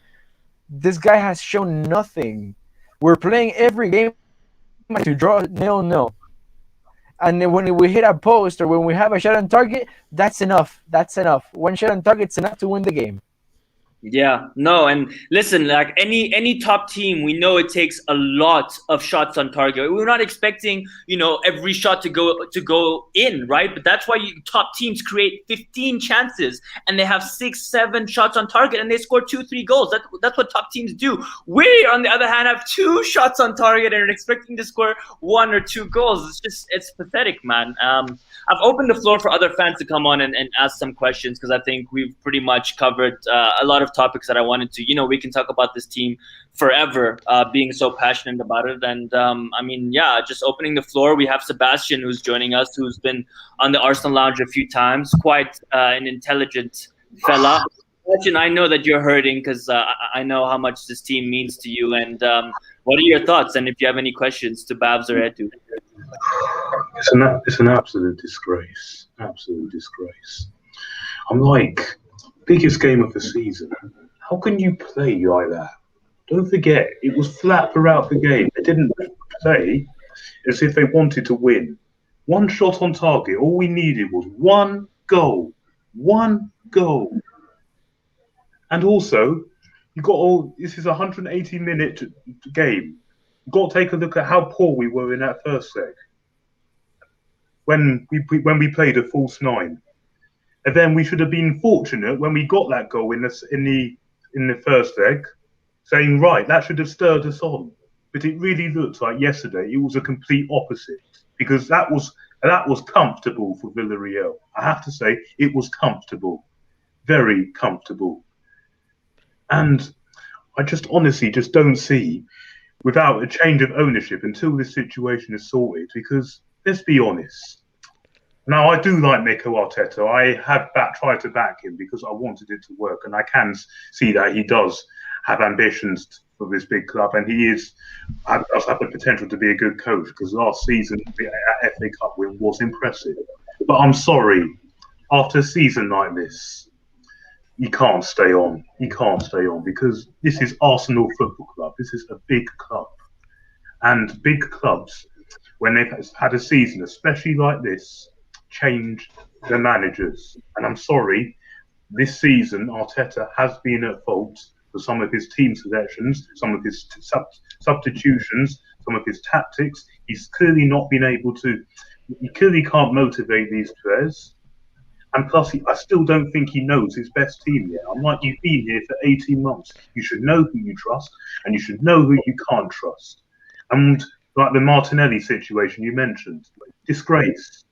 This guy has shown nothing. We're playing every game to draw 0-0. And then when we hit a post or when we have a shot on target, that's enough. That's enough. One shot on target's enough to win the game. Yeah, no, and listen, like any top team, we know it takes a lot of shots on target. We're not expecting, every shot to go in, right? But that's why top teams create 15 chances and they have 6-7 shots on target and they score 2-3 goals. That's what top teams do. We, on the other hand, have 2 shots on target and are expecting to score 1 or 2 goals. It's pathetic, man. I've opened the floor for other fans to come on and ask some questions because I think we've pretty much covered a lot of topics that I wanted to. We can talk about this team forever, being so passionate about it. And just opening the floor. We have Sebastian who's joining us, who's been on the Arsenal Lounge a few times. Quite an intelligent fella. Sebastian, I know that you're hurting because I know how much this team means to you. And what are your thoughts? And if you have any questions to Bhavs or Edu. It's an absolute disgrace. Absolute disgrace. I'm like, biggest game of the season. How can you play like that? Don't forget, it was flat throughout the game. They didn't play as if they wanted to win. 1 shot on target. All we needed was 1 goal. 1 goal. And also, this is a 180-minute game. You've got to take a look at how poor we were in that first leg. When we played a false 9. And then we should have been fortunate when we got that goal in the first leg, saying, right, that should have stirred us on. But it really looked like yesterday it was a complete opposite, because that was comfortable for Villarreal. I have to say, it was comfortable, very comfortable. And I just honestly just don't see, without a change of ownership, until this situation is sorted, because let's be honest. Now, I do like Mikel Arteta. I have tried to back him because I wanted it to work, and I can see that he does have ambitions for this big club, and he does have the potential to be a good coach, because last season, the FA Cup win was impressive. But I'm sorry, after a season like this, you can't stay on. You can't stay on, because this is Arsenal Football Club. This is a big club. And big clubs, when they've had a season, especially like this, change the managers. And I'm sorry, this season Arteta has been at fault for some of his team selections, some of his substitutions, some of his tactics. He's clearly not been able to. He clearly can't motivate these players. And plus, I still don't think he knows his best team yet. I'm like, you've been here for 18 months. You should know who you trust, and you should know who you can't trust. And like the Martinelli situation you mentioned, disgrace.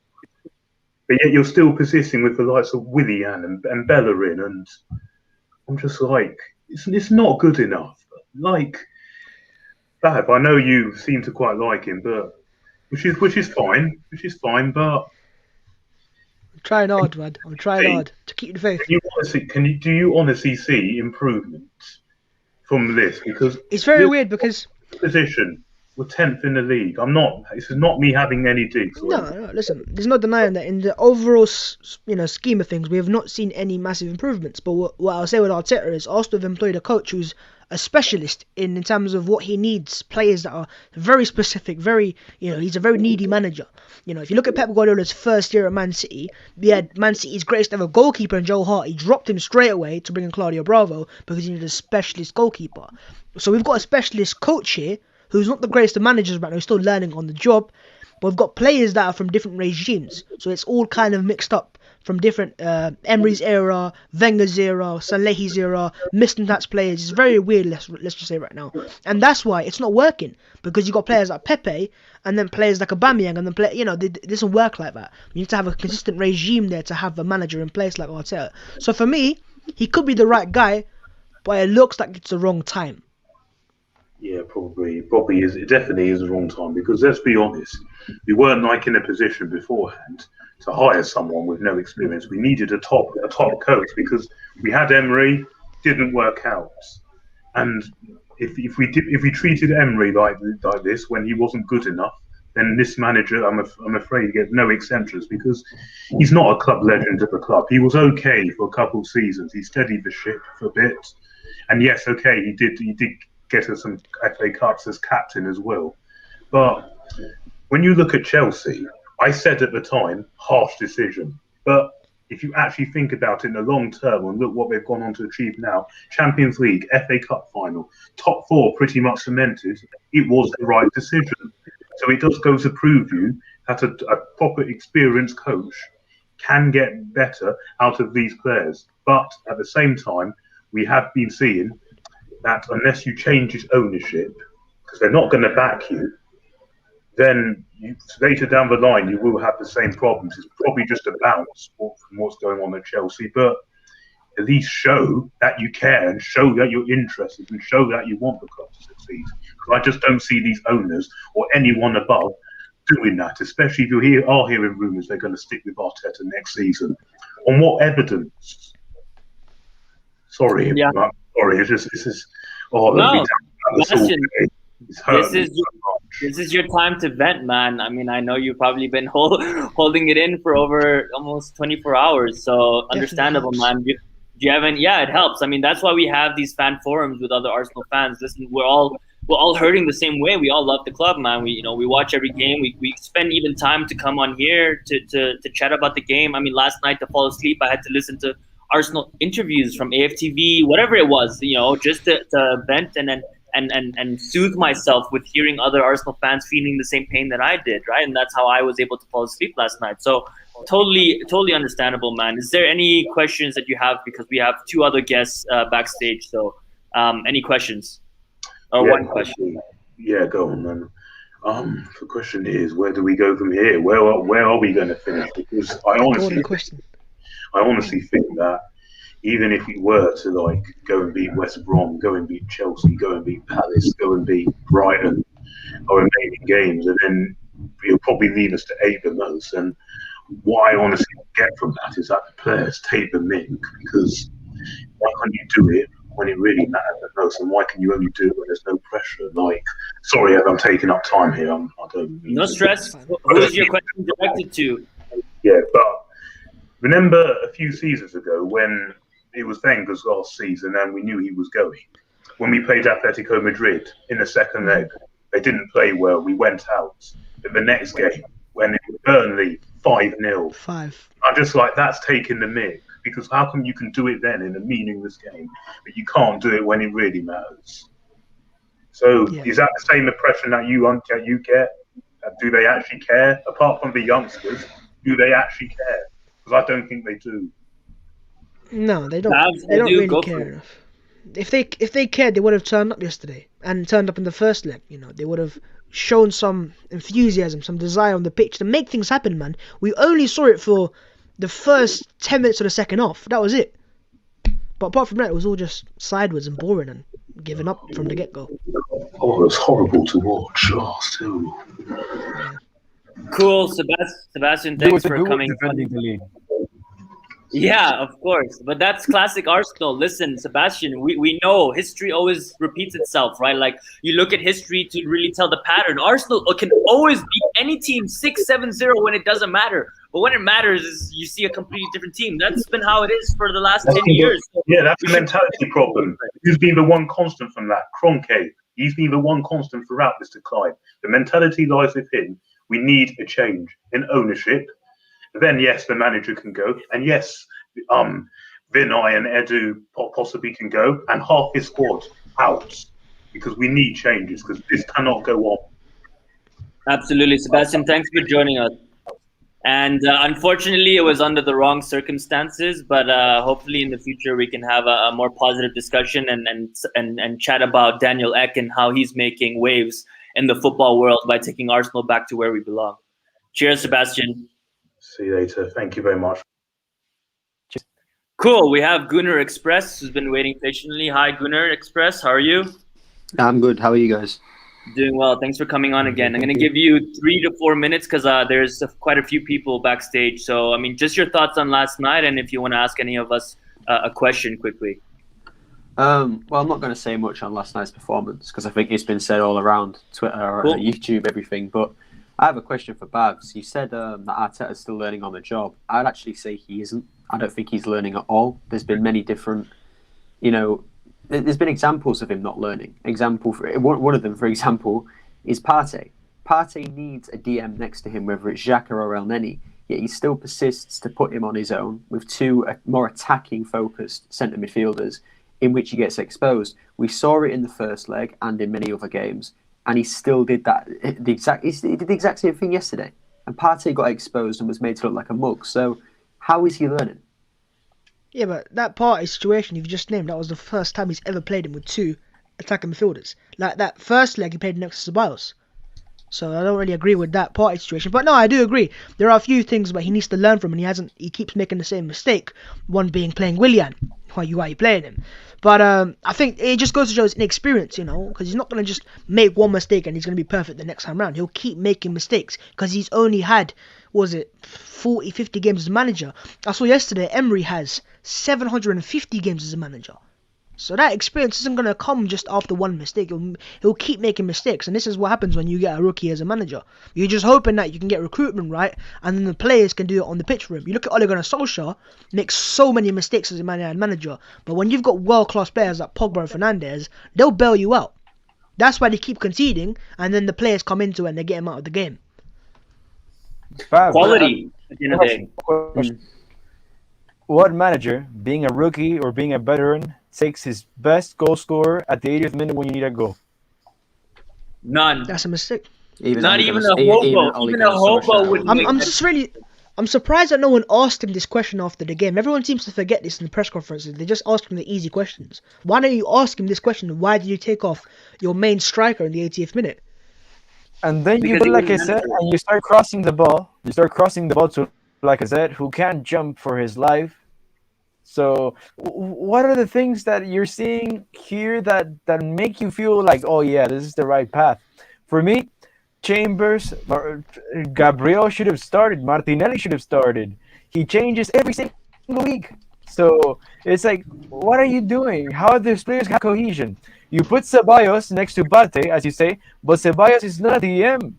But yet you're still persisting with the likes of Willian and Bellerin, and I'm just like, it's not good enough. Like, Bab, I know you seem to quite like him, but which is fine, but I'm trying hard, man. I'm trying hard to keep the faith. Do you honestly see improvement from this? Because it's very weird because position We're 10th in the league. I'm not. This is not me having any digs. No, listen. There's no denying that in the overall, scheme of things, we have not seen any massive improvements. But what I'll say with Arteta is Arsenal have employed a coach who's a specialist in terms of what he needs. Players that are very specific, very, he's a very needy manager. If you look at Pep Guardiola's first year at Man City, he had Man City's greatest ever goalkeeper in Joe Hart. He dropped him straight away to bring in Claudio Bravo because he needed a specialist goalkeeper. So we've got a specialist coach here who's not the greatest of managers right now. He's still learning on the job. But we've got players that are from different regimes. So it's all kind of mixed up from different Emery's era, Wenger's era, Salehi's era, Mislintat's players. It's very weird, let's just say right now. And that's why it's not working. Because you got players like Pepe and then players like Aubameyang and then it doesn't work like that. You need to have a consistent regime there to have a manager in place like Arteta. So for me, he could be the right guy, but it looks like it's the wrong time. Yeah, probably. It probably is. It definitely is the wrong time because let's be honest, we weren't like in a position beforehand to hire someone with no experience. We needed a top coach because we had Emery, didn't work out, and if we treated Emery like this when he wasn't good enough, then this manager, I'm afraid, gets no exemptions because he's not a club legend of the club. He was okay for a couple of seasons. He steadied the ship for a bit, and yes, okay, he did get us some FA Cups as captain as well. But when you look at Chelsea, I said at the time, harsh decision. But if you actually think about it in the long term and look what they've gone on to achieve now, Champions League, FA Cup final, top four pretty much cemented, it was the right decision. So it does go to prove you that a proper experienced coach can get better out of these players. But at the same time, we have been seeing that unless you change his ownership, because they're not going to back you, then later down the line you will have the same problems. It's probably just a bounce from what's going on at Chelsea, but at least show that you care and show that you're interested and show that you want the club to succeed. Because I just don't see these owners or anyone above doing that, especially if you are hearing rumours they're going to stick with Arteta next season. On what evidence? Sorry, Yeah. Sorry, it's just this is. No, this is your time to vent, man. I mean, I know you've probably been holding it in for over almost 24 hours, so understandable, man. Do you have any? Yeah, it helps. I mean, that's why we have these fan forums with other Arsenal fans. Listen, we're all hurting the same way. We all love the club, man. We watch every game. We spend even time to come on here to chat about the game. I mean, last night to fall asleep, I had to listen to Arsenal interviews from AFTV, whatever it was, just to vent and soothe myself with hearing other Arsenal fans feeling the same pain that I did, right? And that's how I was able to fall asleep last night. So totally understandable, man. Is there any questions that you have? Because we have two other guests backstage. So any questions? Or one question? Yeah, go on, man. The question is, where do we go from here? Where are we going to finish? Because I honestly think that even if we were to go and beat West Brom, go and beat Chelsea, go and beat Palace, go and beat Brighton, our remaining games, and then you'll probably leave us to 8 the most. And what I honestly get from that is that the players take the mick, because why can't you do it when it really matters the most, and why can you only do it when there's no pressure? Sorry if I'm taking up time here. I don't. No stress. Who is your question directed to? Yeah, but remember a few seasons ago when it was Wenger's last season and we knew he was going? When we played Atletico Madrid in the second leg, they didn't play well. We went out. In the next game, when it was Burnley, 5-0. 5. I'm just like, that's taking the mick. Because how come you can do it then in a meaningless game, but you can't do it when it really matters? So is that the same impression that you get? Do they actually care? Apart from the youngsters, do they actually care? Because I don't think they do. No, they don't. They don't really care enough. If they cared, they would have turned up yesterday and turned up in the first leg. They would have shown some enthusiasm, some desire on the pitch to make things happen, man. We only saw it for the first 10 minutes of the second half. That was it. But apart from that, it was all just sideways and boring and giving up from the get-go. Oh, it was horrible to watch. Oh, still. Cool, Sebastian. Thanks for coming. Yeah, of course. But that's classic Arsenal. Listen, Sebastian, we know history always repeats itself, right? Like, you look at history to really tell the pattern. Arsenal can always beat any team 6-7-0 when it doesn't matter. But when it matters, is you see a completely different team. That's been how it is for the last 10 years. Yeah, that's a mentality problem. Who's been the one constant from that? Kroenke. He's been the one constant throughout this decline. The mentality lies with him. We need a change in ownership. Then yes, the manager can go, and yes, Vinay and Edu possibly can go, and half his squad out, because we need changes, because this cannot go on. Absolutely, Sebastian. Thanks for joining us. And unfortunately, it was under the wrong circumstances. But hopefully, in the future, we can have a more positive discussion and chat about Daniel Ek and how he's making waves in the football world by taking Arsenal back to where we belong. Cheers, Sebastian. See you later. Thank you very much. Cool. We have Gunner Express, who's been waiting patiently. Hi, Gunner Express. How are you? I'm good. How are you guys? Doing well. Thanks for coming on again. I'm going to give you 3 to 4 minutes because there's quite a few people backstage. So, I mean, just your thoughts on last night, and if you want to ask any of us a question quickly. Well, I'm not going to say much on last night's performance because I think it's been said all around Twitter, Cool. YouTube, everything. But I have a question for Bhavs. You said that Arteta's still learning on the job. I'd actually say he isn't. I don't think he's learning at all. There's been many different, there's been examples of him not learning. One of them, for example, is Partey. Partey needs a DM next to him, whether it's Xhaka or El Neni, yet he still persists to put him on his own with 2 more attacking-focused centre midfielders in which he gets exposed. We saw it in the first leg and in many other games. And he still did that. He did the exact same thing yesterday. And Partey got exposed and was made to look like a mug. So how is he learning? Yeah, but that Partey situation you've just named, that was the first time he's ever played him with 2 attacking midfielders. Like that first leg he played next to Ceballos. So I don't really agree with that Partey situation. But no, I do agree. There are a few things that he needs to learn from, and he keeps making the same mistake. One being playing Willian. Why are you playing him? But I think it just goes to show his inexperience, because he's not going to just make one mistake and he's going to be perfect the next time round. He'll keep making mistakes because he's only had, 40, 50 games as a manager. I saw yesterday Emery has 750 games as a manager. So that experience isn't going to come just after one mistake. He'll keep making mistakes, and this is what happens when you get a rookie as a manager. You're just hoping that you can get recruitment right, and then the players can do it on the pitch for him. You look at Ole Gunnar Solskjaer, makes so many mistakes as a manager, but when you've got world-class players like Pogba and Fernandes, they'll bail you out. That's why they keep conceding, and then the players come into it and they get him out of the game. Quality at the end of the day. What manager, being a rookie or being a veteran, takes his best goal scorer at the 80th minute when you need a goal? None. That's a mistake. Not even a hobo. Even a hobo would. I'm surprised that no one asked him this question after the game. Everyone seems to forget this in the press conferences. They just ask him the easy questions. Why don't you ask him this question? Why did you take off your main striker in the 80th minute? And then you do like I said, and you start crossing the ball. You start crossing the ball to like I said, who can't jump for his life. So what are the things that you're seeing here that make you feel like, oh yeah, this is the right path? For me, Chambers, Gabriel should have started. Martinelli should have started. He changes every single week. So it's like, what are you doing? How do these players have cohesion? You put Ceballos next to Partey, as you say, but Ceballos is not a DM.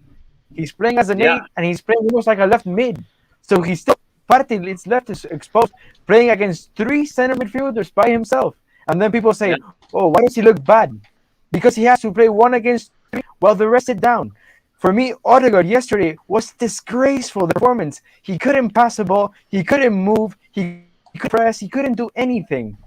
He's playing as an 8, and he's playing almost like a left mid. So he's still Partey is left exposed, playing against 3 center midfielders by himself. And then people say, oh, why does he look bad? Because he has to play 1 against 3 while the rest sit down. For me, Odegaard yesterday was disgraceful, the performance. He couldn't pass the ball. He couldn't move. He couldn't press. He couldn't do anything.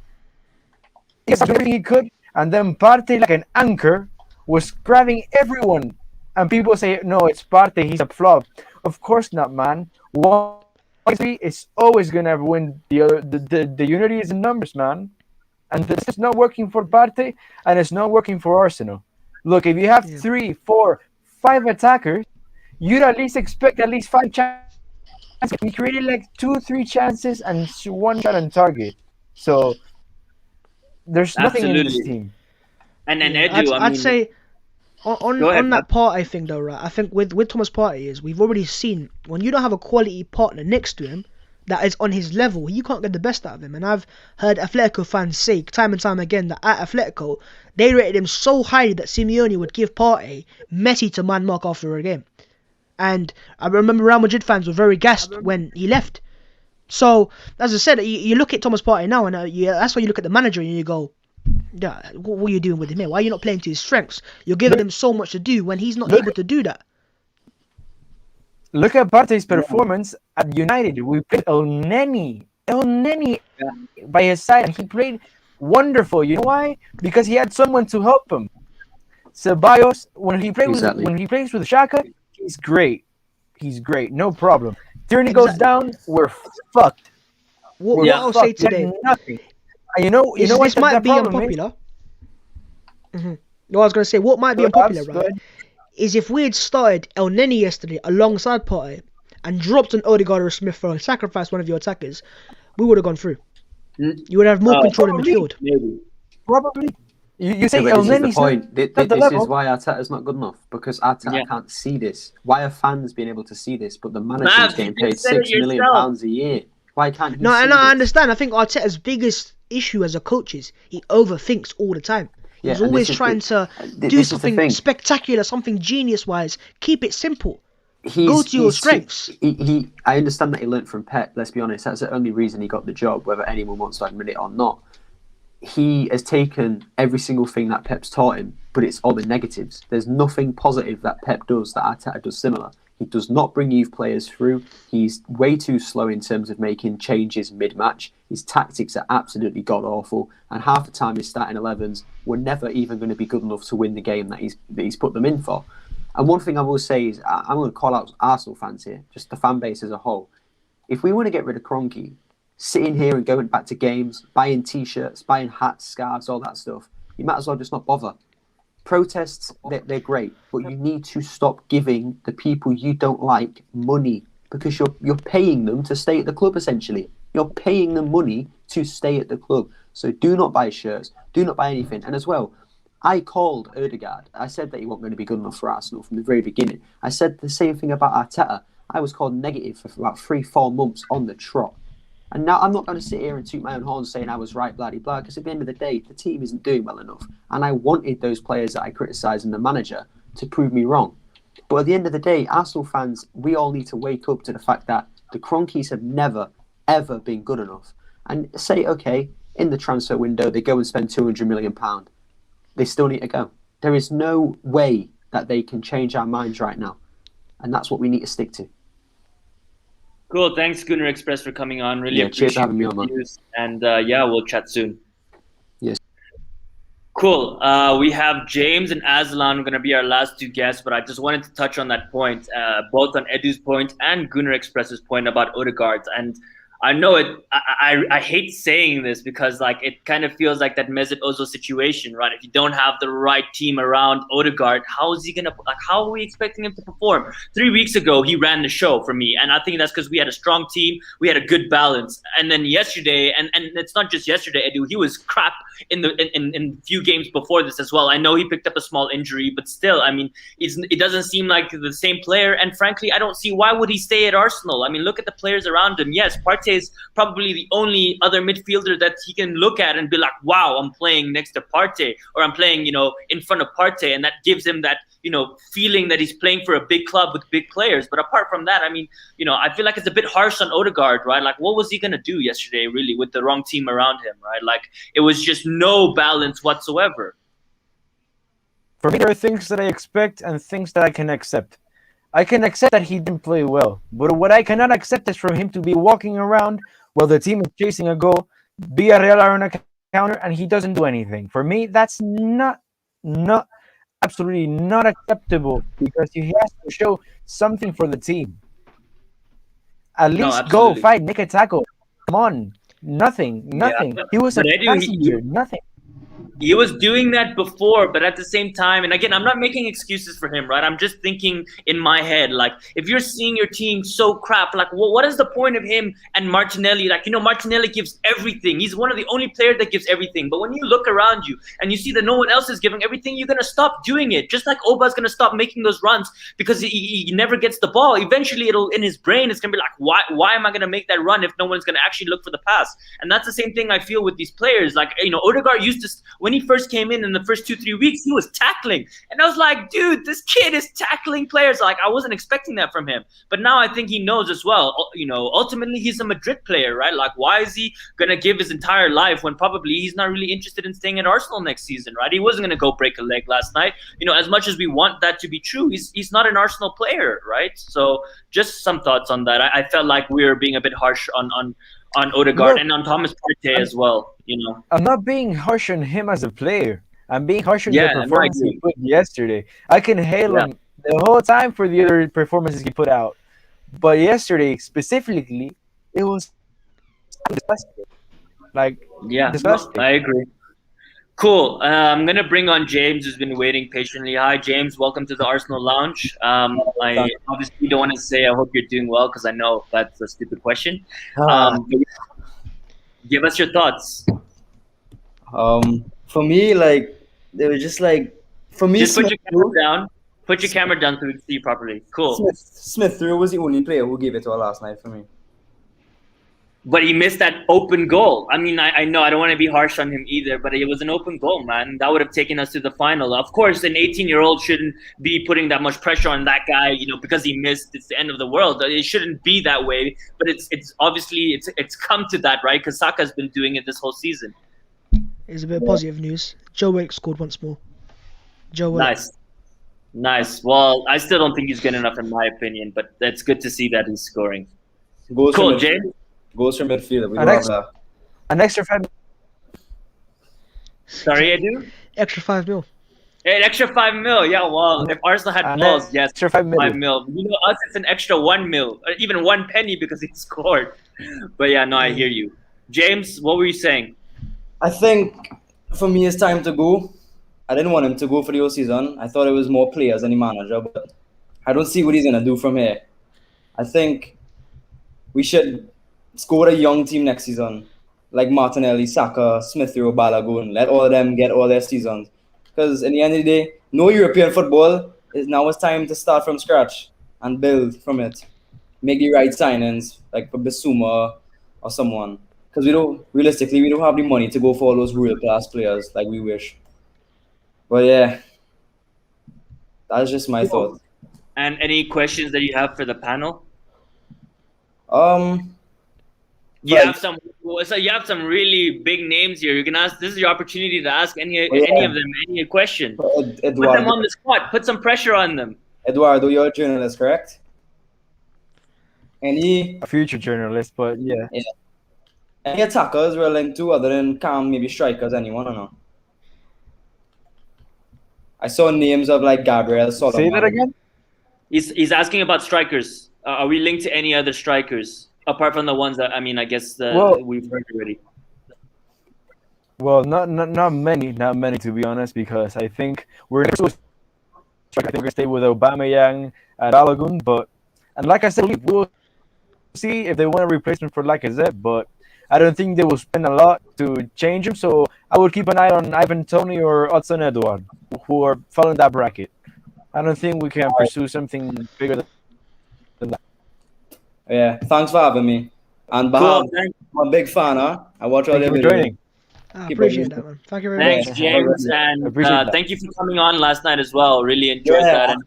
He did everything he could. And then Partey, like an anchor, was grabbing everyone. And people say, no, it's Partey. He's a flop. Of course not, man. 1-3 is always going to win the other. The unity is in numbers, man. And this is not working for Partey, and it's not working for Arsenal. Look, if you have 3, 4, 5 attackers, you'd at least expect at least 5 chances. We created like 2, 3 chances and 1 shot on target. So there's nothing in this team. And then Edu, I'd say on that Partey thing though, right? I think with Thomas Partey is we've already seen when you don't have a quality partner next to him, that is on his level, you can't get the best out of him. And I've heard Atletico fans say time and time again that at Atletico, they rated him so highly that Simeone would give Partey Messi to man mark after a game. And I remember Real Madrid fans were very gassed when he left. So, as I said, you look at Thomas Partey now, and that's why you look at the manager and you go, yeah, what are you doing with him here? Why are you not playing to his strengths? You're giving him so much to do when he's not able to do that. Look at Partey's performance at United. We played El Neni by his side, and he played wonderful. You know why? Because he had someone to help him. Ceballos, when he plays with Xhaka, he's great. He's great, no problem. Tierney goes down, we're fucked. What I'll say today, nothing. You know this what might be problem unpopular. No, I was going to say, what might be unpopular, right, is if we had started El Neni yesterday alongside Partey and dropped an Odegaard or a Smith Rowe and sacrificed one of your attackers, we would have gone through. You would have more control in midfield. Maybe. Probably. You say El Neni's the point. This is why Arteta's not good enough, because Arteta can't see this. Why are fans being able to see this, but the manager's getting paid £6 million a year? Why can't he see I this? understand. I think Arteta's biggest issue as a coach is he overthinks all the time. He's always trying to do something spectacular, something genius-wise. Keep it simple. Go to your strengths. I understand that he learnt from Pep, let's be honest. That's the only reason he got the job, whether anyone wants to admit it or not. He has taken every single thing that Pep's taught him, but it's all the negatives. There's nothing positive that Pep does that Arteta does similar. He does not bring youth players through. He's way too slow in terms of making changes mid-match. His tactics are absolutely god-awful. And half the time his starting 11s were never even going to be good enough to win the game that he's put them in for. And one thing I will say is, I'm going to call out Arsenal fans here, just the fan base as a whole. If we want to get rid of Kroenke, sitting here and going back to games, buying T-shirts, buying hats, scarves, all that stuff, you might as well just not bother. Protests, they're great, but you need to stop giving the people you don't like money, because you're paying them to stay at the club, essentially. You're paying them money to stay at the club. So do not buy shirts, do not buy anything. And as well, I called Odegaard. I said that he wasn't going to be good enough for Arsenal from the very beginning. I said the same thing about Arteta. I was called negative for about 3-4 months on the trot. And now I'm not going to sit here and toot my own horn saying I was right, blah, blah, because at the end of the day, the team isn't doing well enough. And I wanted those players that I criticised and the manager to prove me wrong. But at the end of the day, Arsenal fans, we all need to wake up to the fact that the Kroenkes have never, ever been good enough. And say, okay, in the transfer window, they go and spend £200 million. They still need to go. There is no way that they can change our minds right now. And that's what we need to stick to. Cool. Thanks, Gooner Express, for coming on. Really appreciate cheers for having me on, man. And we'll chat soon. Yes. Cool. We have James and Aslan going to be our last two guests, but I just wanted to touch on that point, both on Edu's point and Gooner Express's point about Odegaard. And I know it. I hate saying this because it kind of feels like that Mesut Ozil situation, right? If you don't have the right team around Odegaard, how is he gonna? How are we expecting him to perform? 3 weeks ago, he ran the show for me, and I think that's because we had a strong team, we had a good balance. And then yesterday, and it's not just yesterday, Edu, he was crap in few games before this as well. I know he picked up a small injury, but still, I mean, it doesn't seem like the same player. And frankly, I don't see why would he stay at Arsenal. I mean, look at the players around him. Yes, Partey is probably the only other midfielder that he can look at and be like, wow, I'm playing next to Partey, or I'm playing, in front of Partey, and that gives him that, feeling that he's playing for a big club with big players. But apart from that, I mean, I feel like it's a bit harsh on Odegaard, right? Like, what was he going to do yesterday, really, with the wrong team around him, right? Like, it was just no balance whatsoever. For me, there are things that I expect and things that I can accept. I can accept that he didn't play well, but what I cannot accept is for him to be walking around while the team is chasing a goal, Villarreal are on a counter, and he doesn't do anything. For me, that's not absolutely not acceptable, because he has to show something for the team. At least go fight, make a tackle. Come on, nothing. Yeah. He was a passenger, nothing. He was doing that before, but at the same time, and again, I'm not making excuses for him, right? I'm just thinking in my head, like, if you're seeing your team so crap, like, what is the point of him and Martinelli? Like, Martinelli gives everything. He's one of the only players that gives everything. But when you look around you and you see that no one else is giving everything, you're going to stop doing it. Just like Auba's going to stop making those runs because he never gets the ball. Eventually, in his brain, it's going to be like, why am I going to make that run if no one's going to actually look for the pass? And that's the same thing I feel with these players. Like, Odegaard used to, when he first came in the first 2-3 weeks, he was tackling. And I was like, dude, this kid is tackling players. Like, I wasn't expecting that from him. But now I think he knows as well. Ultimately, he's a Madrid player, right? Like, why is he going to give his entire life when probably he's not really interested in staying at Arsenal next season, right? He wasn't going to go break a leg last night. As much as we want that to be true, he's not an Arsenal player, right? So just some thoughts on that. I felt like we were being a bit harsh on Odegaard and on Thomas Partey as well, I'm not being harsh on him as a player. I'm being harsh on the performance he put yesterday. I can hail him the whole time for the other performances he put out. But yesterday, specifically, it was disgusting. Disgusting. I agree. Cool. I'm going to bring on James, who's been waiting patiently. Hi, James. Welcome to the Arsenal Lounge. I obviously don't want to say I hope you're doing well because I know that's a stupid question. Give us your thoughts. For me, they were just for me. Just put your camera down. Put your camera down so we can see you properly. Cool. Smith Rowe was the only player who gave it to us last night for me. But he missed that open goal. I mean, I know I don't want to be harsh on him either, but it was an open goal, man. That would have taken us to the final. Of course, an 18-year-old shouldn't be putting that much pressure on that guy, because he missed. It's the end of the world. It shouldn't be that way. But it's obviously it's come to that, right? Because Saka's been doing it this whole season. It's a bit of positive news. Joe Willock scored once more. Joe Willock. Nice. Well, I still don't think he's good enough in my opinion, but it's good to see that he's scoring. Cool, Jay. Goals from midfield. We don't have that. An extra 5 Sorry, Edu? Extra 5 mil. An extra 5 mil. Yeah, well, if Arsenal had balls, yes. Extra 5 mil. 5 mil. Us, it's an extra 1 mil. Or even 1 penny because he scored. But yeah, no, I hear you. James, what were you saying? I think for me it's time to go. I didn't want him to go for the whole season. I thought it was more players than the manager, but I don't see what he's going to do from here. I think we should score a young team next season, like Martinelli, Saka, Smith Rowe, Balogun. Let all of them get all their seasons. Because in the end of the day, no European football. Now it's time to start from scratch and build from it. Make the right signings, like for Bissouma or someone. Because we don't have the money to go for all those real class players like we wish. But yeah, that's just my thought. And any questions that you have for the panel? You have some really big names here. You can ask. This is your opportunity to ask any of them any question. Put them on the spot. Put some pressure on them. Eduardo, you're a journalist, correct? A future journalist, but yeah. Any attackers we're linked to other than Cam, maybe strikers, anyone or no? I saw names of Gabriel. Solomon. Say that again? He's asking about strikers. Are we linked to any other strikers? Apart from the ones that, I guess we've heard already. Well, not many to be honest, because I think we're gonna stay with Aubameyang and Balogun, and like I said, we'll see if they want a replacement for Lacazette, but I don't think they will spend a lot to change him. So I would keep an eye on Ivan Toney or Hudson Edouard, who are following that bracket. I don't think we can pursue something bigger than that. Yeah, thanks for having me. And Bhavs, I'm a big fan, I watch all your videos. I appreciate that, man. Thank you very much. Thanks, James, and thank you for coming on last night as well. Really enjoyed that. And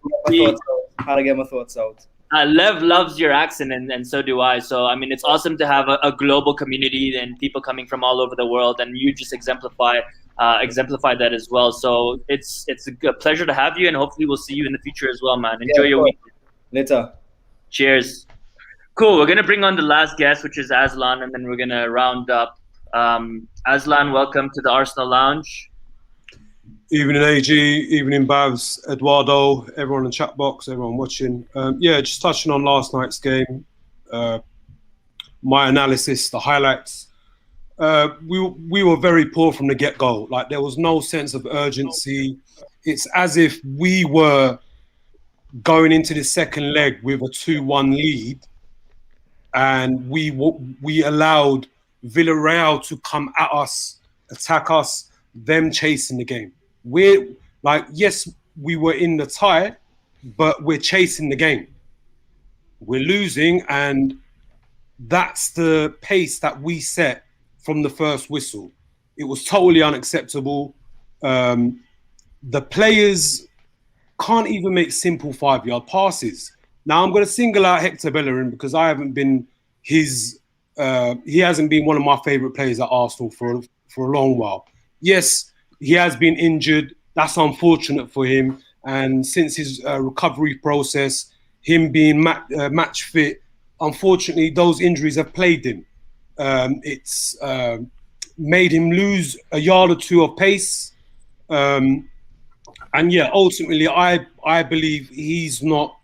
how to get my thoughts out. Lev loves your accent, and so do I. So, it's awesome to have a global community and people coming from all over the world, and you just exemplify that as well. So it's a pleasure to have you, and hopefully we'll see you in the future as well, man. Enjoy your week. Later. Cheers. Cool. We're going to bring on the last guest, which is Aslan, and then we're going to round up. Aslan, welcome to the Arsenal Lounge. Evening, AG. Evening, Bhavs, Eduardo, everyone in the chat box, everyone watching. Just touching on last night's game. My analysis, the highlights. we were very poor from the get-go. Like, there was no sense of urgency. It's as if we were going into the second leg with a 2-1 lead, and we allowed Villarreal to come at us, attack us, them chasing the game. We're like, yes, we were in the tie, but we're chasing the game. We're losing, and that's the pace that we set from the first whistle. It was totally unacceptable. The players can't even make simple 5-yard passes. Now, I'm going to single out Hector Bellerin because I haven't been he hasn't been one of my favourite players at Arsenal for a long while. Yes, he has been injured. That's unfortunate for him. And since his recovery process, him being match fit, unfortunately, those injuries have plagued him. It's made him lose a yard or two of pace. And yeah, ultimately, I believe he's not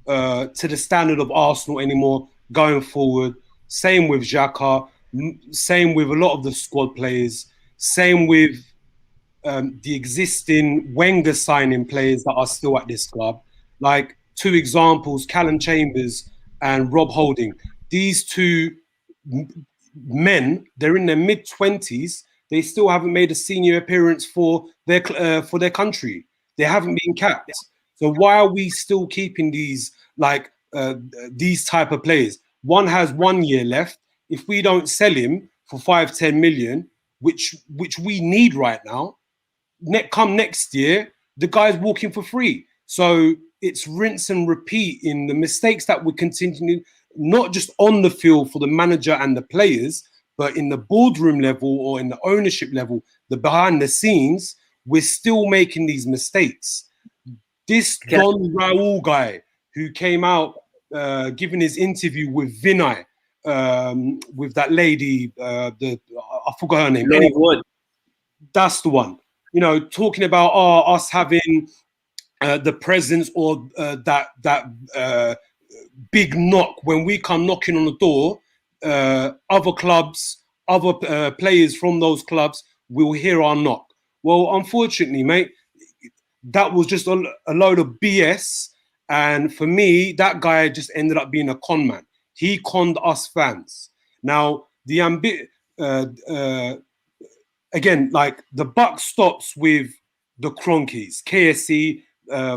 to the standard of Arsenal anymore going forward. Same with Xhaka, same with a lot of the squad players, same with the existing Wenger signing players that are still at this club. Like, 2 examples, Callum Chambers and Rob Holding. These 2 men, they're in their mid-20s. They still haven't made a senior appearance for their country. They haven't been capped. So why are we still keeping these type of players? One has 1 year left. If we don't sell him for 5-10 million, which we need right now, come next year, the guy's walking for free. So it's rinse and repeat in the mistakes that we're continuing, not just on the field for the manager and the players, but in the boardroom level or in the ownership level, the behind the scenes, we're still making these mistakes. This Don Raul guy who came out giving his interview with Vinay, with that lady, I forgot her name. Anyway, that's the one. You know, talking about us having the presence or that big knock when we come knocking on the door. Other clubs, other players from those clubs will hear our knock. Well, unfortunately, mate, that was just a load of BS. And for me, that guy just ended up being a con man. He conned us fans. Now, again, like, the buck stops with the Cronkies, KSC,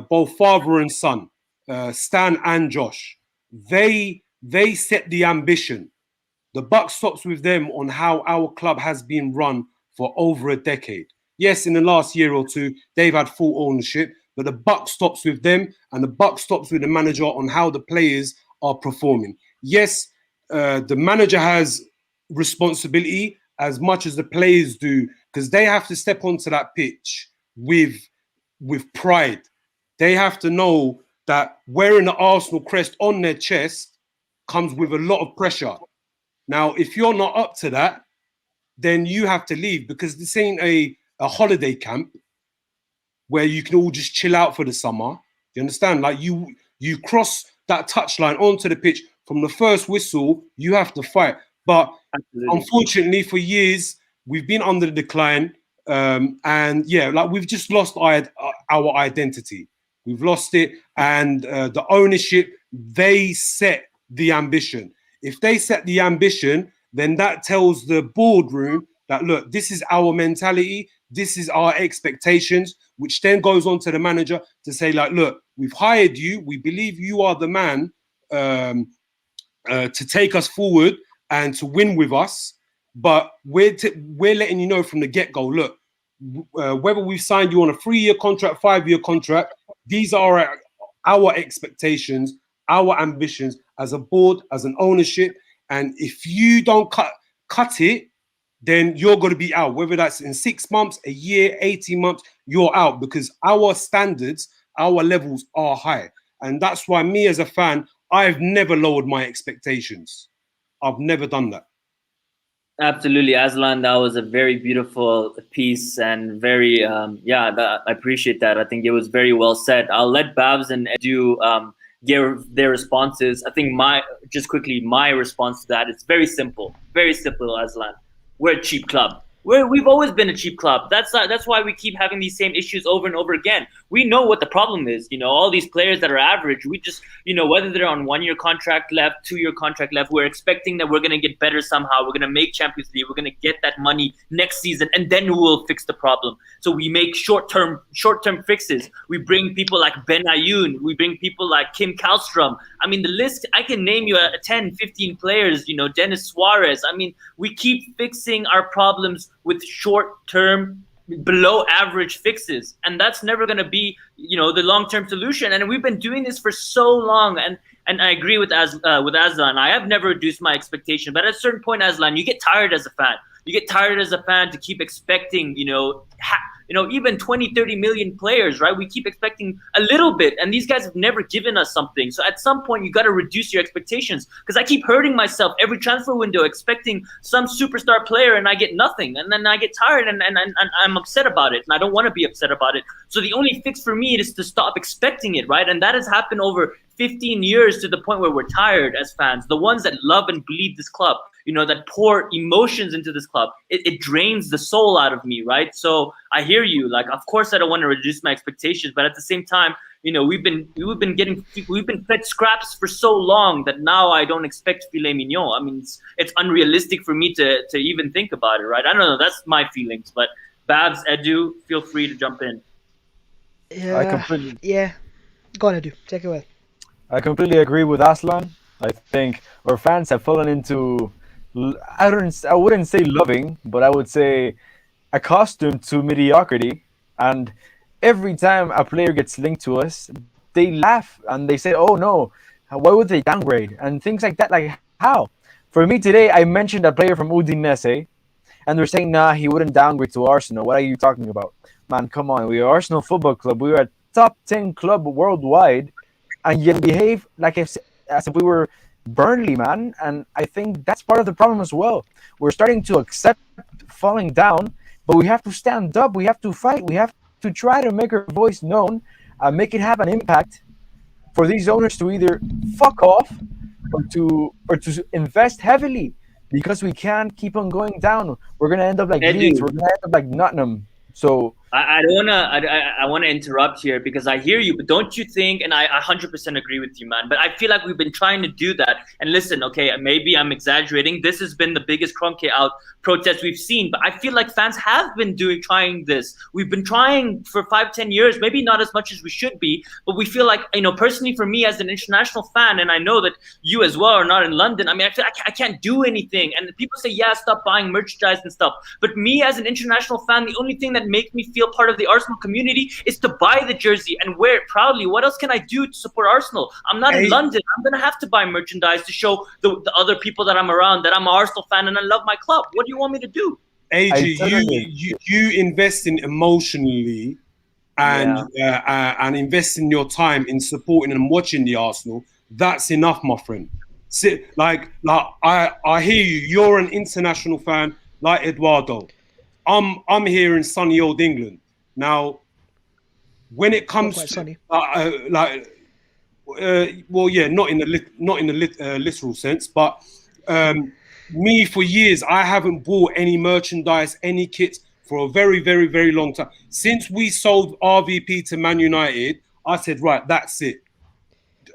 both father and son, Stan and Josh. They set the ambition. The buck stops with them on how our club has been run for over a decade. Yes, in the last year or two, they've had full ownership, but the buck stops with them, and the buck stops with the manager on how the players are performing. Yes, the manager has responsibility as much as the players do, because they have to step onto that pitch with pride. They have to know that wearing the Arsenal crest on their chest comes with a lot of pressure. Now, if you're not up to that, then you have to leave, because this ain't a holiday camp where you can all just chill out for the summer. You understand? Like, you cross that touchline onto the pitch, from the first whistle, you have to fight. But unfortunately, for years, we've been under the decline. And yeah, like, we've just lost our identity. We've lost it. And the ownership, they set the ambition. If they set the ambition, then that tells the boardroom that, look, this is our mentality, this is our expectations, which then goes on to the manager to say, like, look, we've hired you, we believe you are the man to take us forward and to win with us, but we're letting you know from the get-go, look, whether we've signed you on a 3-year contract, 5-year contract, these are our expectations, our ambitions as a board, as an ownership, and if you don't cut it, then you're going to be out. Whether that's in 6 months, a year, 18 months, you're out, because our standards, our levels are high. And that's why me as a fan, I've never lowered my expectations. I've never done that. Absolutely, Aslan, that was a very beautiful piece and very, I appreciate that. I think it was very well said. I'll let Bhavs and Edu give their responses. I think my response to that, it's very simple, Aslan. we're a cheap club. We've always been a cheap club. That's why we keep having these same issues over and over again. We know what the problem is. All these players that are average, we just, whether they're on 1-year contract left, 2-year contract left, we're expecting that we're going to get better somehow. We're going to make Champions League. We're going to get that money next season, and then we'll fix the problem. So we make short-term fixes. We bring people like Ben Ayoun. We bring people like Kim Kallstrom. I mean, the list, I can name you 10, 15 players, Dennis Suarez. I mean, we keep fixing our problems with short-term, below-average fixes, and that's never going to be, the long-term solution. And we've been doing this for so long. And I agree with Aslan. I have never reduced my expectation, but at a certain point, Aslan, you get tired as a fan. You get tired as a fan to keep expecting, even 20, 30 million players, right? We keep expecting a little bit, and these guys have never given us something. So at some point, you got to reduce your expectations, because I keep hurting myself every transfer window expecting some superstar player, and I get nothing. And then I get tired, and I'm upset about it, and I don't want to be upset about it. So the only fix for me is to stop expecting it, right? And that has happened over 15 years to the point where we're tired as fans. The ones that love and bleed this club, that pour emotions into this club, it drains the soul out of me, right? So I hear you. Like, of course, I don't want to reduce my expectations, but at the same time, we've been fed scraps for so long that now I don't expect filet mignon. I mean, it's unrealistic for me to even think about it, right? I don't know. That's my feelings. But Bhavs, Edu, feel free to jump in. Yeah. Go on, Edu. Take it away. I completely agree with Aslan. I think our fans have fallen into, I wouldn't say loving, but I would say accustomed to mediocrity. And every time a player gets linked to us, they laugh and they say, "Oh no, why would they downgrade?" and things like that. Like, how? For me today, I mentioned a player from Udinese, and they're saying, "Nah, he wouldn't downgrade to Arsenal." What are you talking about, man? Come on, we are Arsenal Football Club. We are a top 10 club worldwide. And yet behave like as if we were Burnley, man. And I think that's part of the problem as well. We're starting to accept falling down, but we have to stand up. We have to fight. We have to try to make our voice known, make it have an impact for these owners to either fuck off or to invest heavily, because we can't keep on going down. We're gonna end up like Leeds. We're gonna end up like Nottingham. So I want to interrupt here, because I hear you, but don't you think, and I 100% agree with you, man, but I feel like we've been trying to do that. And listen, okay, maybe I'm exaggerating. This has been the biggest Kroenke out protest we've seen, but I feel like fans have been trying this. We've been trying for 5-10 years, maybe not as much as we should be, but we feel like, personally for me as an international fan, and I know that you as well are not in London, I mean, I feel like I can't do anything. And people say, yeah, stop buying merchandise and stuff. But me as an international fan, the only thing that makes me feel part of the Arsenal community is to buy the jersey and wear it proudly. What else can I do to support Arsenal? I'm not in London. I'm going to have to buy merchandise to show the other people that I'm around that I'm an Arsenal fan and I love my club. What do you want me to do? AG, you invest in emotionally and investing your time in supporting and watching the Arsenal. That's enough, my friend. Like I hear you. You're an international fan like Eduardo. I'm here in sunny old England. Now, when it comes to well, yeah, not in the literal sense, but me for years, I haven't bought any merchandise, any kits for a very, very, very long time. Since we sold RVP to Man United, I said, right, that's it.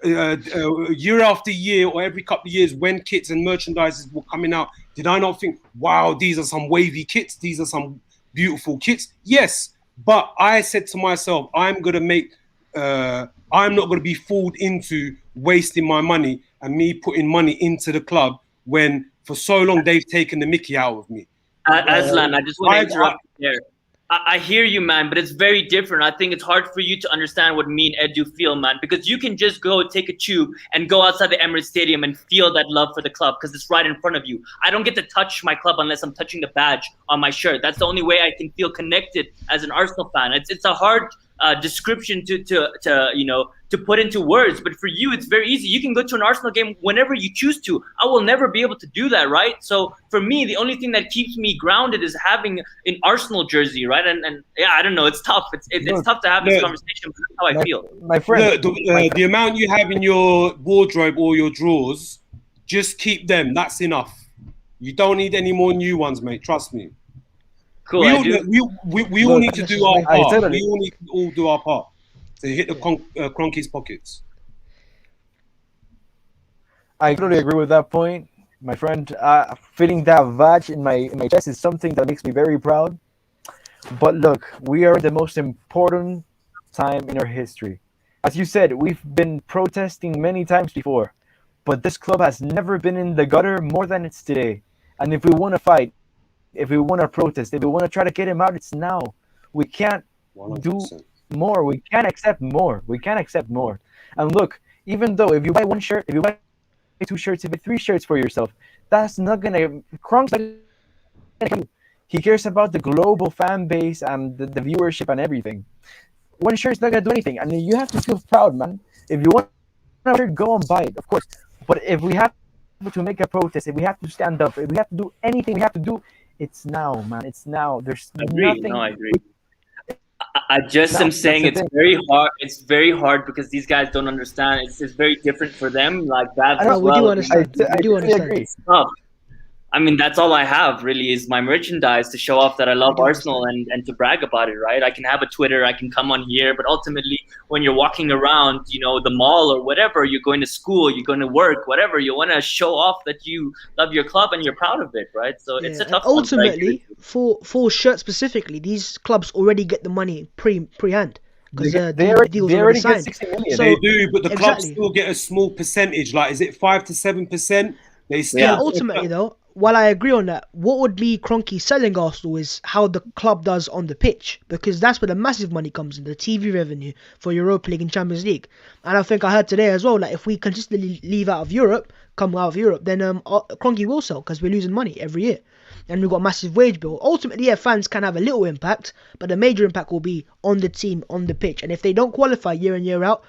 Year after year, or every couple of years, when kits and merchandises were coming out, did I not think, wow, these are some wavy kits, these are some beautiful kits? Yes, but I said to myself, I'm not going to be fooled into wasting my money and me putting money into the club when for so long they've taken the mickey out of me. Aslan, I just want to interrupt you there. I hear you, man, but it's very different. I think it's hard for you to understand what me and Edu feel, man, because you can just go take a tube and go outside the Emirates Stadium and feel that love for the club because it's right in front of you. I don't get to touch my club unless I'm touching the badge on my shirt. That's the only way I can feel connected as an Arsenal fan. It's a hard description to put into words, but for you it's very easy. You can go to an Arsenal game whenever you choose to. I will never be able to do that, right? So for me, the only thing that keeps me grounded is having an Arsenal jersey, right? And yeah, I don't know, it's tough. It's tough to have this conversation, but that's how I feel. My friend, the amount you have in your wardrobe or your drawers, just keep them. That's enough. You don't need any more new ones, mate. Trust me. Cool. We all need to do our part. totally. We all need to all do our part to hit the Kroenke's pockets. I totally agree with that point, my friend. Feeling that badge in my chest is something that makes me very proud. But look, we are in the most important time in our history. As you said, we've been protesting many times before, but this club has never been in the gutter more than it's today. And if we want to fight, if we want to protest, if we want to try to get him out, it's now. We can't 100%. do more. We can't accept more. We can't accept more. And look, even though if you buy one shirt, if you buy 2 shirts, if you buy 3 shirts for yourself, that's not gonna. Kroenk's like, he cares about the global fan base and the viewership and everything. One shirt's not gonna do anything, and you have to feel proud, man. If you want a shirt, go and buy it, of course. But if we have to make a protest, if we have to stand up, if we have to do anything we have to do, it's now, man. It's now. There's nothing. No, I agree. I just am saying it's very hard. It's very hard because these guys don't understand. It's very different for them. Like that. I know, we do understand. I do understand. It's tough. I mean, that's all I have really is my merchandise to show off that I love Arsenal and to brag about it, right? I can have a Twitter, I can come on here, but ultimately when you're walking around, you know, the mall or whatever, you're going to school, you're going to work, whatever, you want to show off that you love your club and you're proud of it, right? So it's a tough ultimately, for shirts specifically, these clubs already get the money pre-hand. Because they already get 60 million. So, they do, but the clubs still get a small percentage. Like, is it 5 to 7%? They still. Yeah, ultimately though, while I agree on that, what would be Kroenke selling Arsenal is how the club does on the pitch, because that's where the massive money comes in, the TV revenue for Europa League and Champions League. And I think I heard today as well, like if we consistently come out of Europe, then Kroenke will sell because we're losing money every year. And we've got a massive wage bill. Ultimately, yeah, fans can have a little impact, but the major impact will be on the team, on the pitch. And if they don't qualify year in, year out,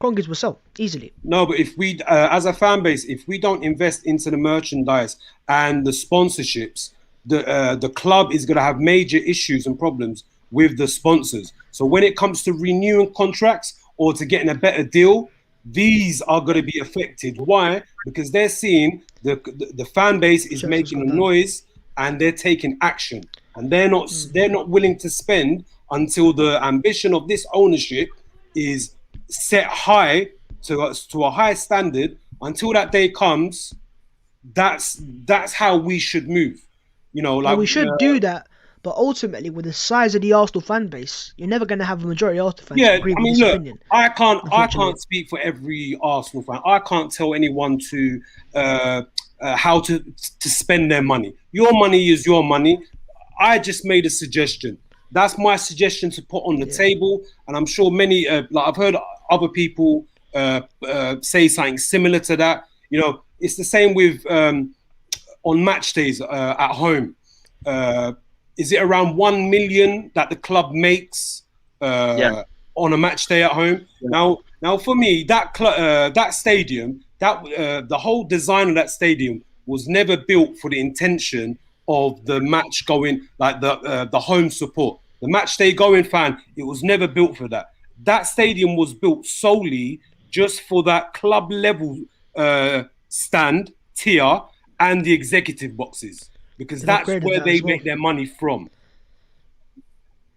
Kroenke will sell easily. No, but if we, as a fan base, if we don't invest into the merchandise and the sponsorships, the club is going to have major issues and problems with the sponsors. So when it comes to renewing contracts or to getting a better deal, these are going to be affected. Why? Because they're seeing the fan base is making a noise and they're taking action, and they're not willing to spend until the ambition of this ownership is set high to a high standard. Until that day comes, that's how we should move. You know, like we should do that. But ultimately, with the size of the Arsenal fan base, you're never going to have a majority of Arsenal fans agree with this opinion. I can't speak for every Arsenal fan. I can't tell anyone to how to spend their money. Your money is your money. I just made a suggestion. That's my suggestion to put on the table, and I'm sure many, like I've heard other people say something similar to that. You know, it's the same with on match days at home. Is it around 1 million that the club makes on a match day at home? Yeah. Now for me, that stadium, the whole design of that stadium was never built for the intention of the match going, like the home support. The match day going fan, it was never built for that. That stadium was built solely just for that club level stand, tier, and the executive boxes. Because that's where they make their money from.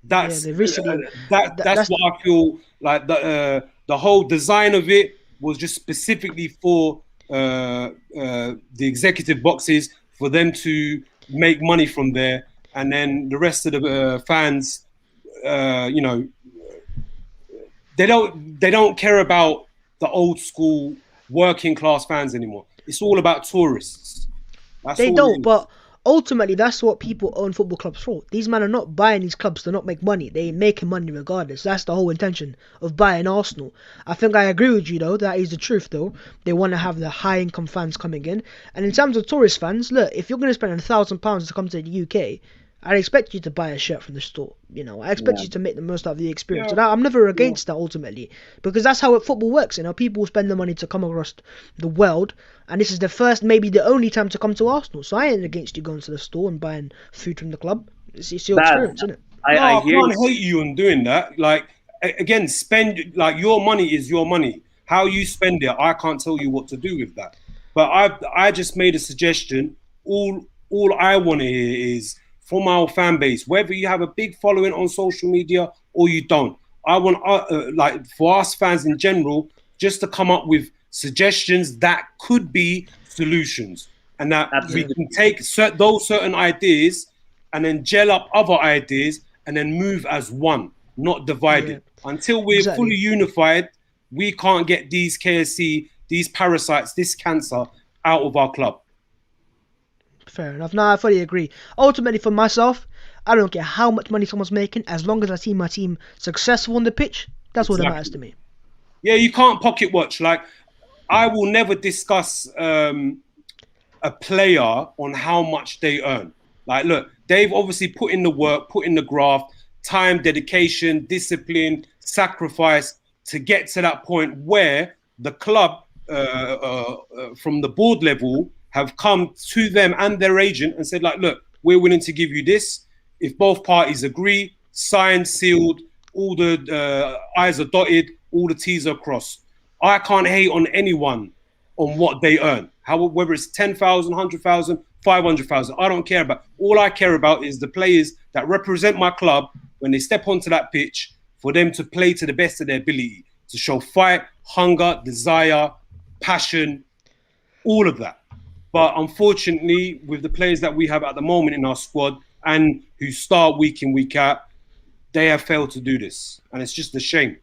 That's that's what I feel like. The whole design of it was just specifically for the executive boxes, for them to make money from there, and then the rest of the fans, you know, they don't care about the old school working class fans anymore. It's all about tourists. They don't, but ultimately, that's what people own football clubs for. These men are not buying these clubs to not make money. They're making money regardless. That's the whole intention of buying Arsenal. I think I agree with you, though. That is the truth, though. They want to have the high-income fans coming in. And in terms of tourist fans, look, if you're going to spend £1,000 to come to the UK, I'd expect you to buy a shirt from the store. You know, I expect you to make the most out of the experience. And I'm never against that, ultimately, because that's how football works. You know, people spend the money to come across the world, and this is the first, maybe the only time to come to Arsenal. So I ain't against you going to the store and buying food from the club. It's your experience, isn't it? I can't hate you on doing that. Like, again, spend, like, your money is your money. How you spend it, I can't tell you what to do with that. But I just made a suggestion. all I want to hear is from our fan base, whether you have a big following on social media or you don't. I want like for us fans in general, just to come up with suggestions that could be solutions, and that we can take those certain ideas and then gel up other ideas and then move as one, not divided. Until we're fully unified, we can't get these KSC, these parasites, this cancer out of our club. Fair enough. No, I fully agree. Ultimately, for myself, I don't care how much money someone's making, as long as I see my team successful on the pitch, that's what matters to me. Yeah, you can't pocket watch. Like, I will never discuss a player on how much they earn. Like, look, they've obviously put in the work, put in the graft, time, dedication, discipline, sacrifice to get to that point where the club from the board level have come to them and their agent and said, like, look, we're willing to give you this. If both parties agree, signed, sealed, all the I's are dotted, all the T's are crossed. I can't hate on anyone on what they earn. Whether it's 10,000, 100,000, 500,000, I don't care about. All I care about is the players that represent my club when they step onto that pitch, for them to play to the best of their ability, to show fight, hunger, desire, passion, all of that. But unfortunately, with the players that we have at the moment in our squad and who start week in, week out, they have failed to do this. And it's just a shame.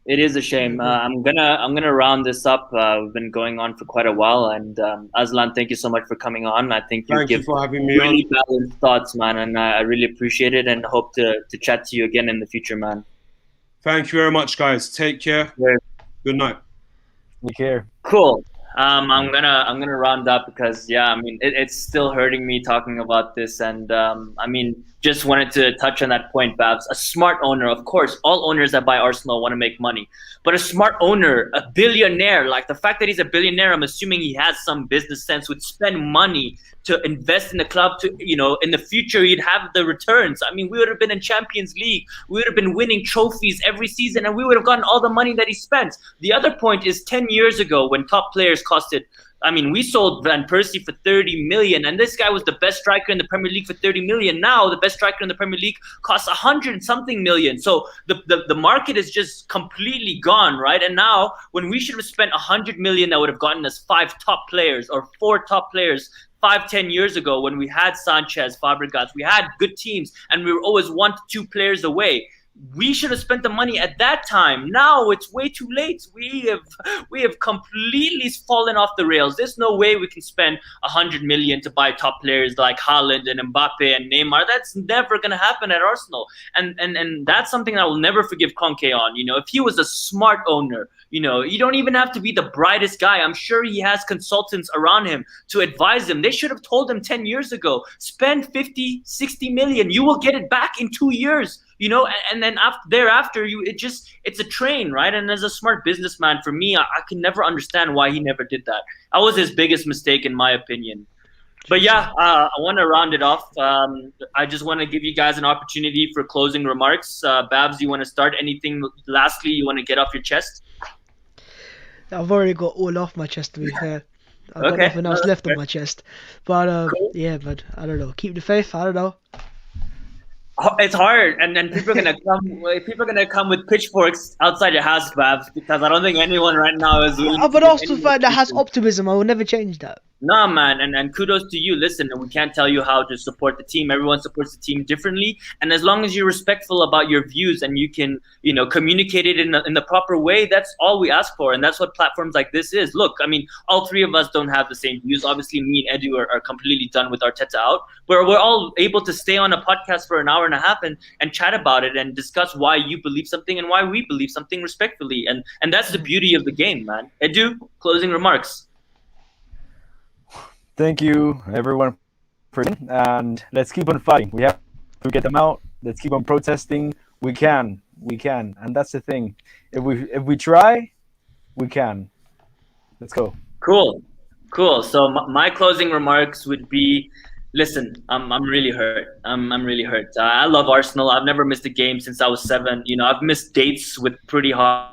It is a shame. I'm gonna round this up. We've been going on for quite a while, and Aslan, thank you so much for coming on. I think you give for having me really balanced thoughts, man, and I really appreciate it, and hope to chat to you again in the future, man. Thank you very much, guys. Take care. Yeah. Good night. Take care. Cool. I'm gonna round up because I mean it's still hurting me talking about this, and I mean just wanted to touch on that point, Bhavs. A smart owner, of course, all owners that buy Arsenal want to make money, but a smart owner, a billionaire, like the fact that he's a billionaire, I'm assuming he has some business sense, would spend money to invest in the club to, in the future he'd have the returns. I mean, we would have been in Champions League, we would have been winning trophies every season, and we would have gotten all the money that he spent. The other point is 10 years ago when top players costed, I mean, we sold Van Persie for 30 million, and this guy was the best striker in the Premier League for 30 million. Now the best striker in the Premier League costs 100-something million. So the market is just completely gone, right? And now when we should have spent 100 million, that would have gotten us 5 top players or 4 top players 5-10 years ago, when we had Sanchez, Fabregas, we had good teams, and we were always 1 to 2 players away. We should have spent the money at that time. Now it's way too late. We have completely fallen off the rails. There's no way we can spend 100 million to buy top players like Haaland and Mbappe and Neymar. That's never going to happen at Arsenal. And that's something I will never forgive Conke on. If he was a smart owner, you don't even have to be the brightest guy. I'm sure he has consultants around him to advise him. They should have told him 10 years ago, spend 50, 60 million. You will get it back in 2 years. And then thereafter, it's a train, right? And as a smart businessman, for me, I can never understand why he never did that. That was his biggest mistake, in my opinion. But I want to round it off. I just want to give you guys an opportunity for closing remarks. Bhavs, you want to start? Anything lastly you want to get off your chest? I've already got all off my chest, to be fair. I've got nothing else left on my chest. But cool. But I don't know. Keep the faith. I don't know. It's hard, and then people are gonna come with pitchforks outside your house, Bhavs, because I don't think anyone right now is. I'm an Arsenal fan that has optimism. I will never change that. No, man, and kudos to you. Listen, we can't tell you how to support the team. Everyone supports the team differently, and as long as you're respectful about your views and you can, communicate it in the proper way, that's all we ask for, and that's what platforms like this is. Look, I mean, all 3 of us don't have the same views. Obviously, me and Edu are completely done with Arteta out, but we're all able to stay on a podcast for an hour and a half and chat about it and discuss why you believe something and why we believe something respectfully, and that's the beauty of the game, man. Edu, closing remarks. Thank you, everyone, and let's keep on fighting. We have to get them out. Let's keep on protesting. We can, and that's the thing. If we try, we can. Let's go. Cool. So my closing remarks would be: listen, I'm really hurt. I'm really hurt. I love Arsenal. I've never missed a game since I was 7. I've missed dates with pretty hard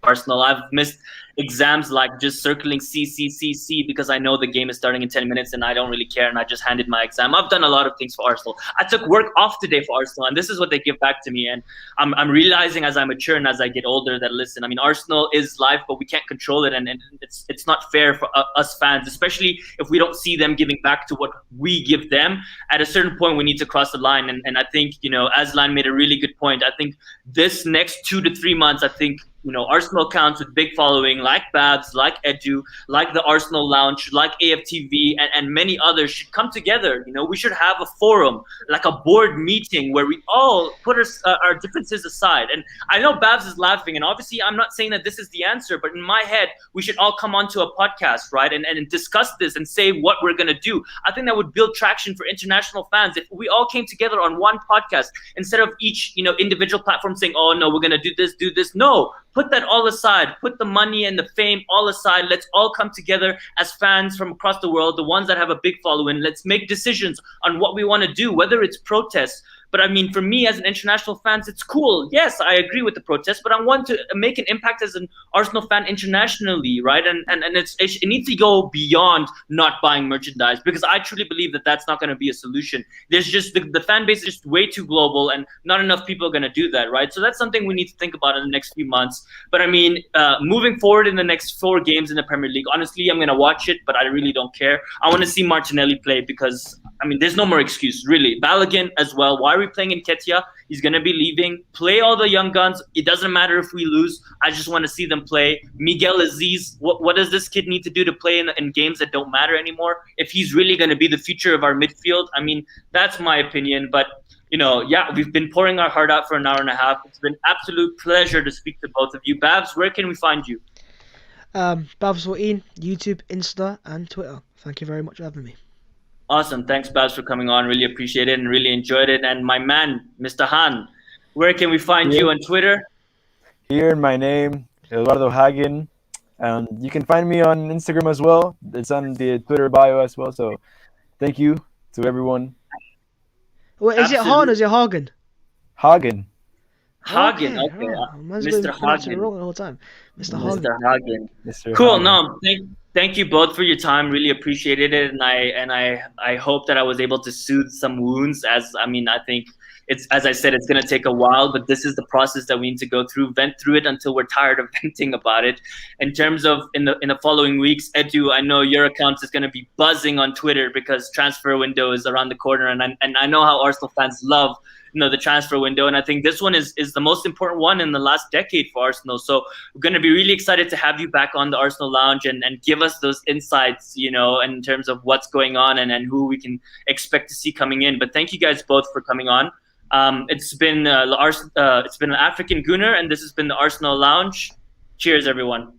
Arsenal. I've missed, exams like just circling C because I know the game is starting in 10 minutes and I don't really care and I just handed my exam. I've done a lot of things for Arsenal. I took work off today for Arsenal, and this is what they give back to me. And I'm realizing as I mature and as I get older that, listen, I mean, Arsenal is life, but we can't control it, and it's not fair for us fans, especially if we don't see them giving back to what we give them. At a certain point, we need to cross the line, and I think, you know, Aslan made a really good point. I think this next 2 to 3 months, I think, you know, Arsenal accounts with big following like Bhavs, like Edu, like the Arsenal Lounge, like AFTV, and many others should come together. You know, we should have a forum, like a board meeting where we all put our differences aside. And I know Bhavs is laughing, and obviously I'm not saying that this is the answer, but in my head, we should all come onto a podcast, right, and discuss this and say what we're going to do. I think that would build traction for international fans if we all came together on one podcast instead of each, you know, individual platform saying, oh, no, we're going to do this. No. Put that all aside. Put the money and the fame all aside. Let's all come together as fans from across the world, the ones that have a big following. Let's make decisions on what we want to do, whether it's protests. But I mean, for me as an international fan, it's cool. Yes, I agree with the protests, but I want to make an impact as an Arsenal fan internationally, right? And it needs to go beyond not buying merchandise, because I truly believe that that's not going to be a solution. There's just the fan base is just way too global, and not enough people are going to do that, right? So that's something we need to think about in the next few months. But I mean, moving forward in the next 4 games in the Premier League, honestly, I'm going to watch it, but I really don't care. I want to see Martinelli play because, I mean, there's no more excuse, really. Balogun as well. Why are we playing in Ketia? He's going to be leaving. Play all the young guns. It doesn't matter if we lose. I just want to see them play. Miguel Aziz, what does this kid need to do to play in games that don't matter anymore? If he's really going to be the future of our midfield, I mean, that's my opinion. But, you know, yeah, we've been pouring our heart out for an hour and a half. It's been absolute pleasure to speak to both of you. Bhavs, where can we find you? Bhavs Interview, YouTube, Insta, and Twitter. Thank you very much for having me. Awesome. Thanks, Bhavs, for coming on. Really appreciate it and really enjoyed it. And my man, Mr. Hagn, where can we find you on Twitter? Here, my name, Eduardo Hagn. And you can find me on Instagram as well. It's on the Twitter bio as well. So thank you to everyone. Well, is it Hagn or is it Hagen? Hagn. Hagn, okay. Mr. Hagn. Wrong the whole time. Mr. Hagn. Mr. Cool. Hagn. No, thank you both for your time. Really appreciated it, and I hope that I was able to soothe some wounds. I think it's, as I said, it's going to take a while, but this is the process that we need to go through. Vent through it until we're tired of venting about it. In terms of in the following weeks, Edu, I know your account is going to be buzzing on Twitter because transfer window is around the corner, and I know how Arsenal fans love, you know, the transfer window, and I think this one is the most important one in the last decade for Arsenal. So we're going to be really excited to have you back on the Arsenal Lounge and give us those insights, you know, in terms of what's going on and who we can expect to see coming in. But thank you guys both for coming on. It's been an African Gooner, and this has been the Arsenal Lounge. Cheers, everyone.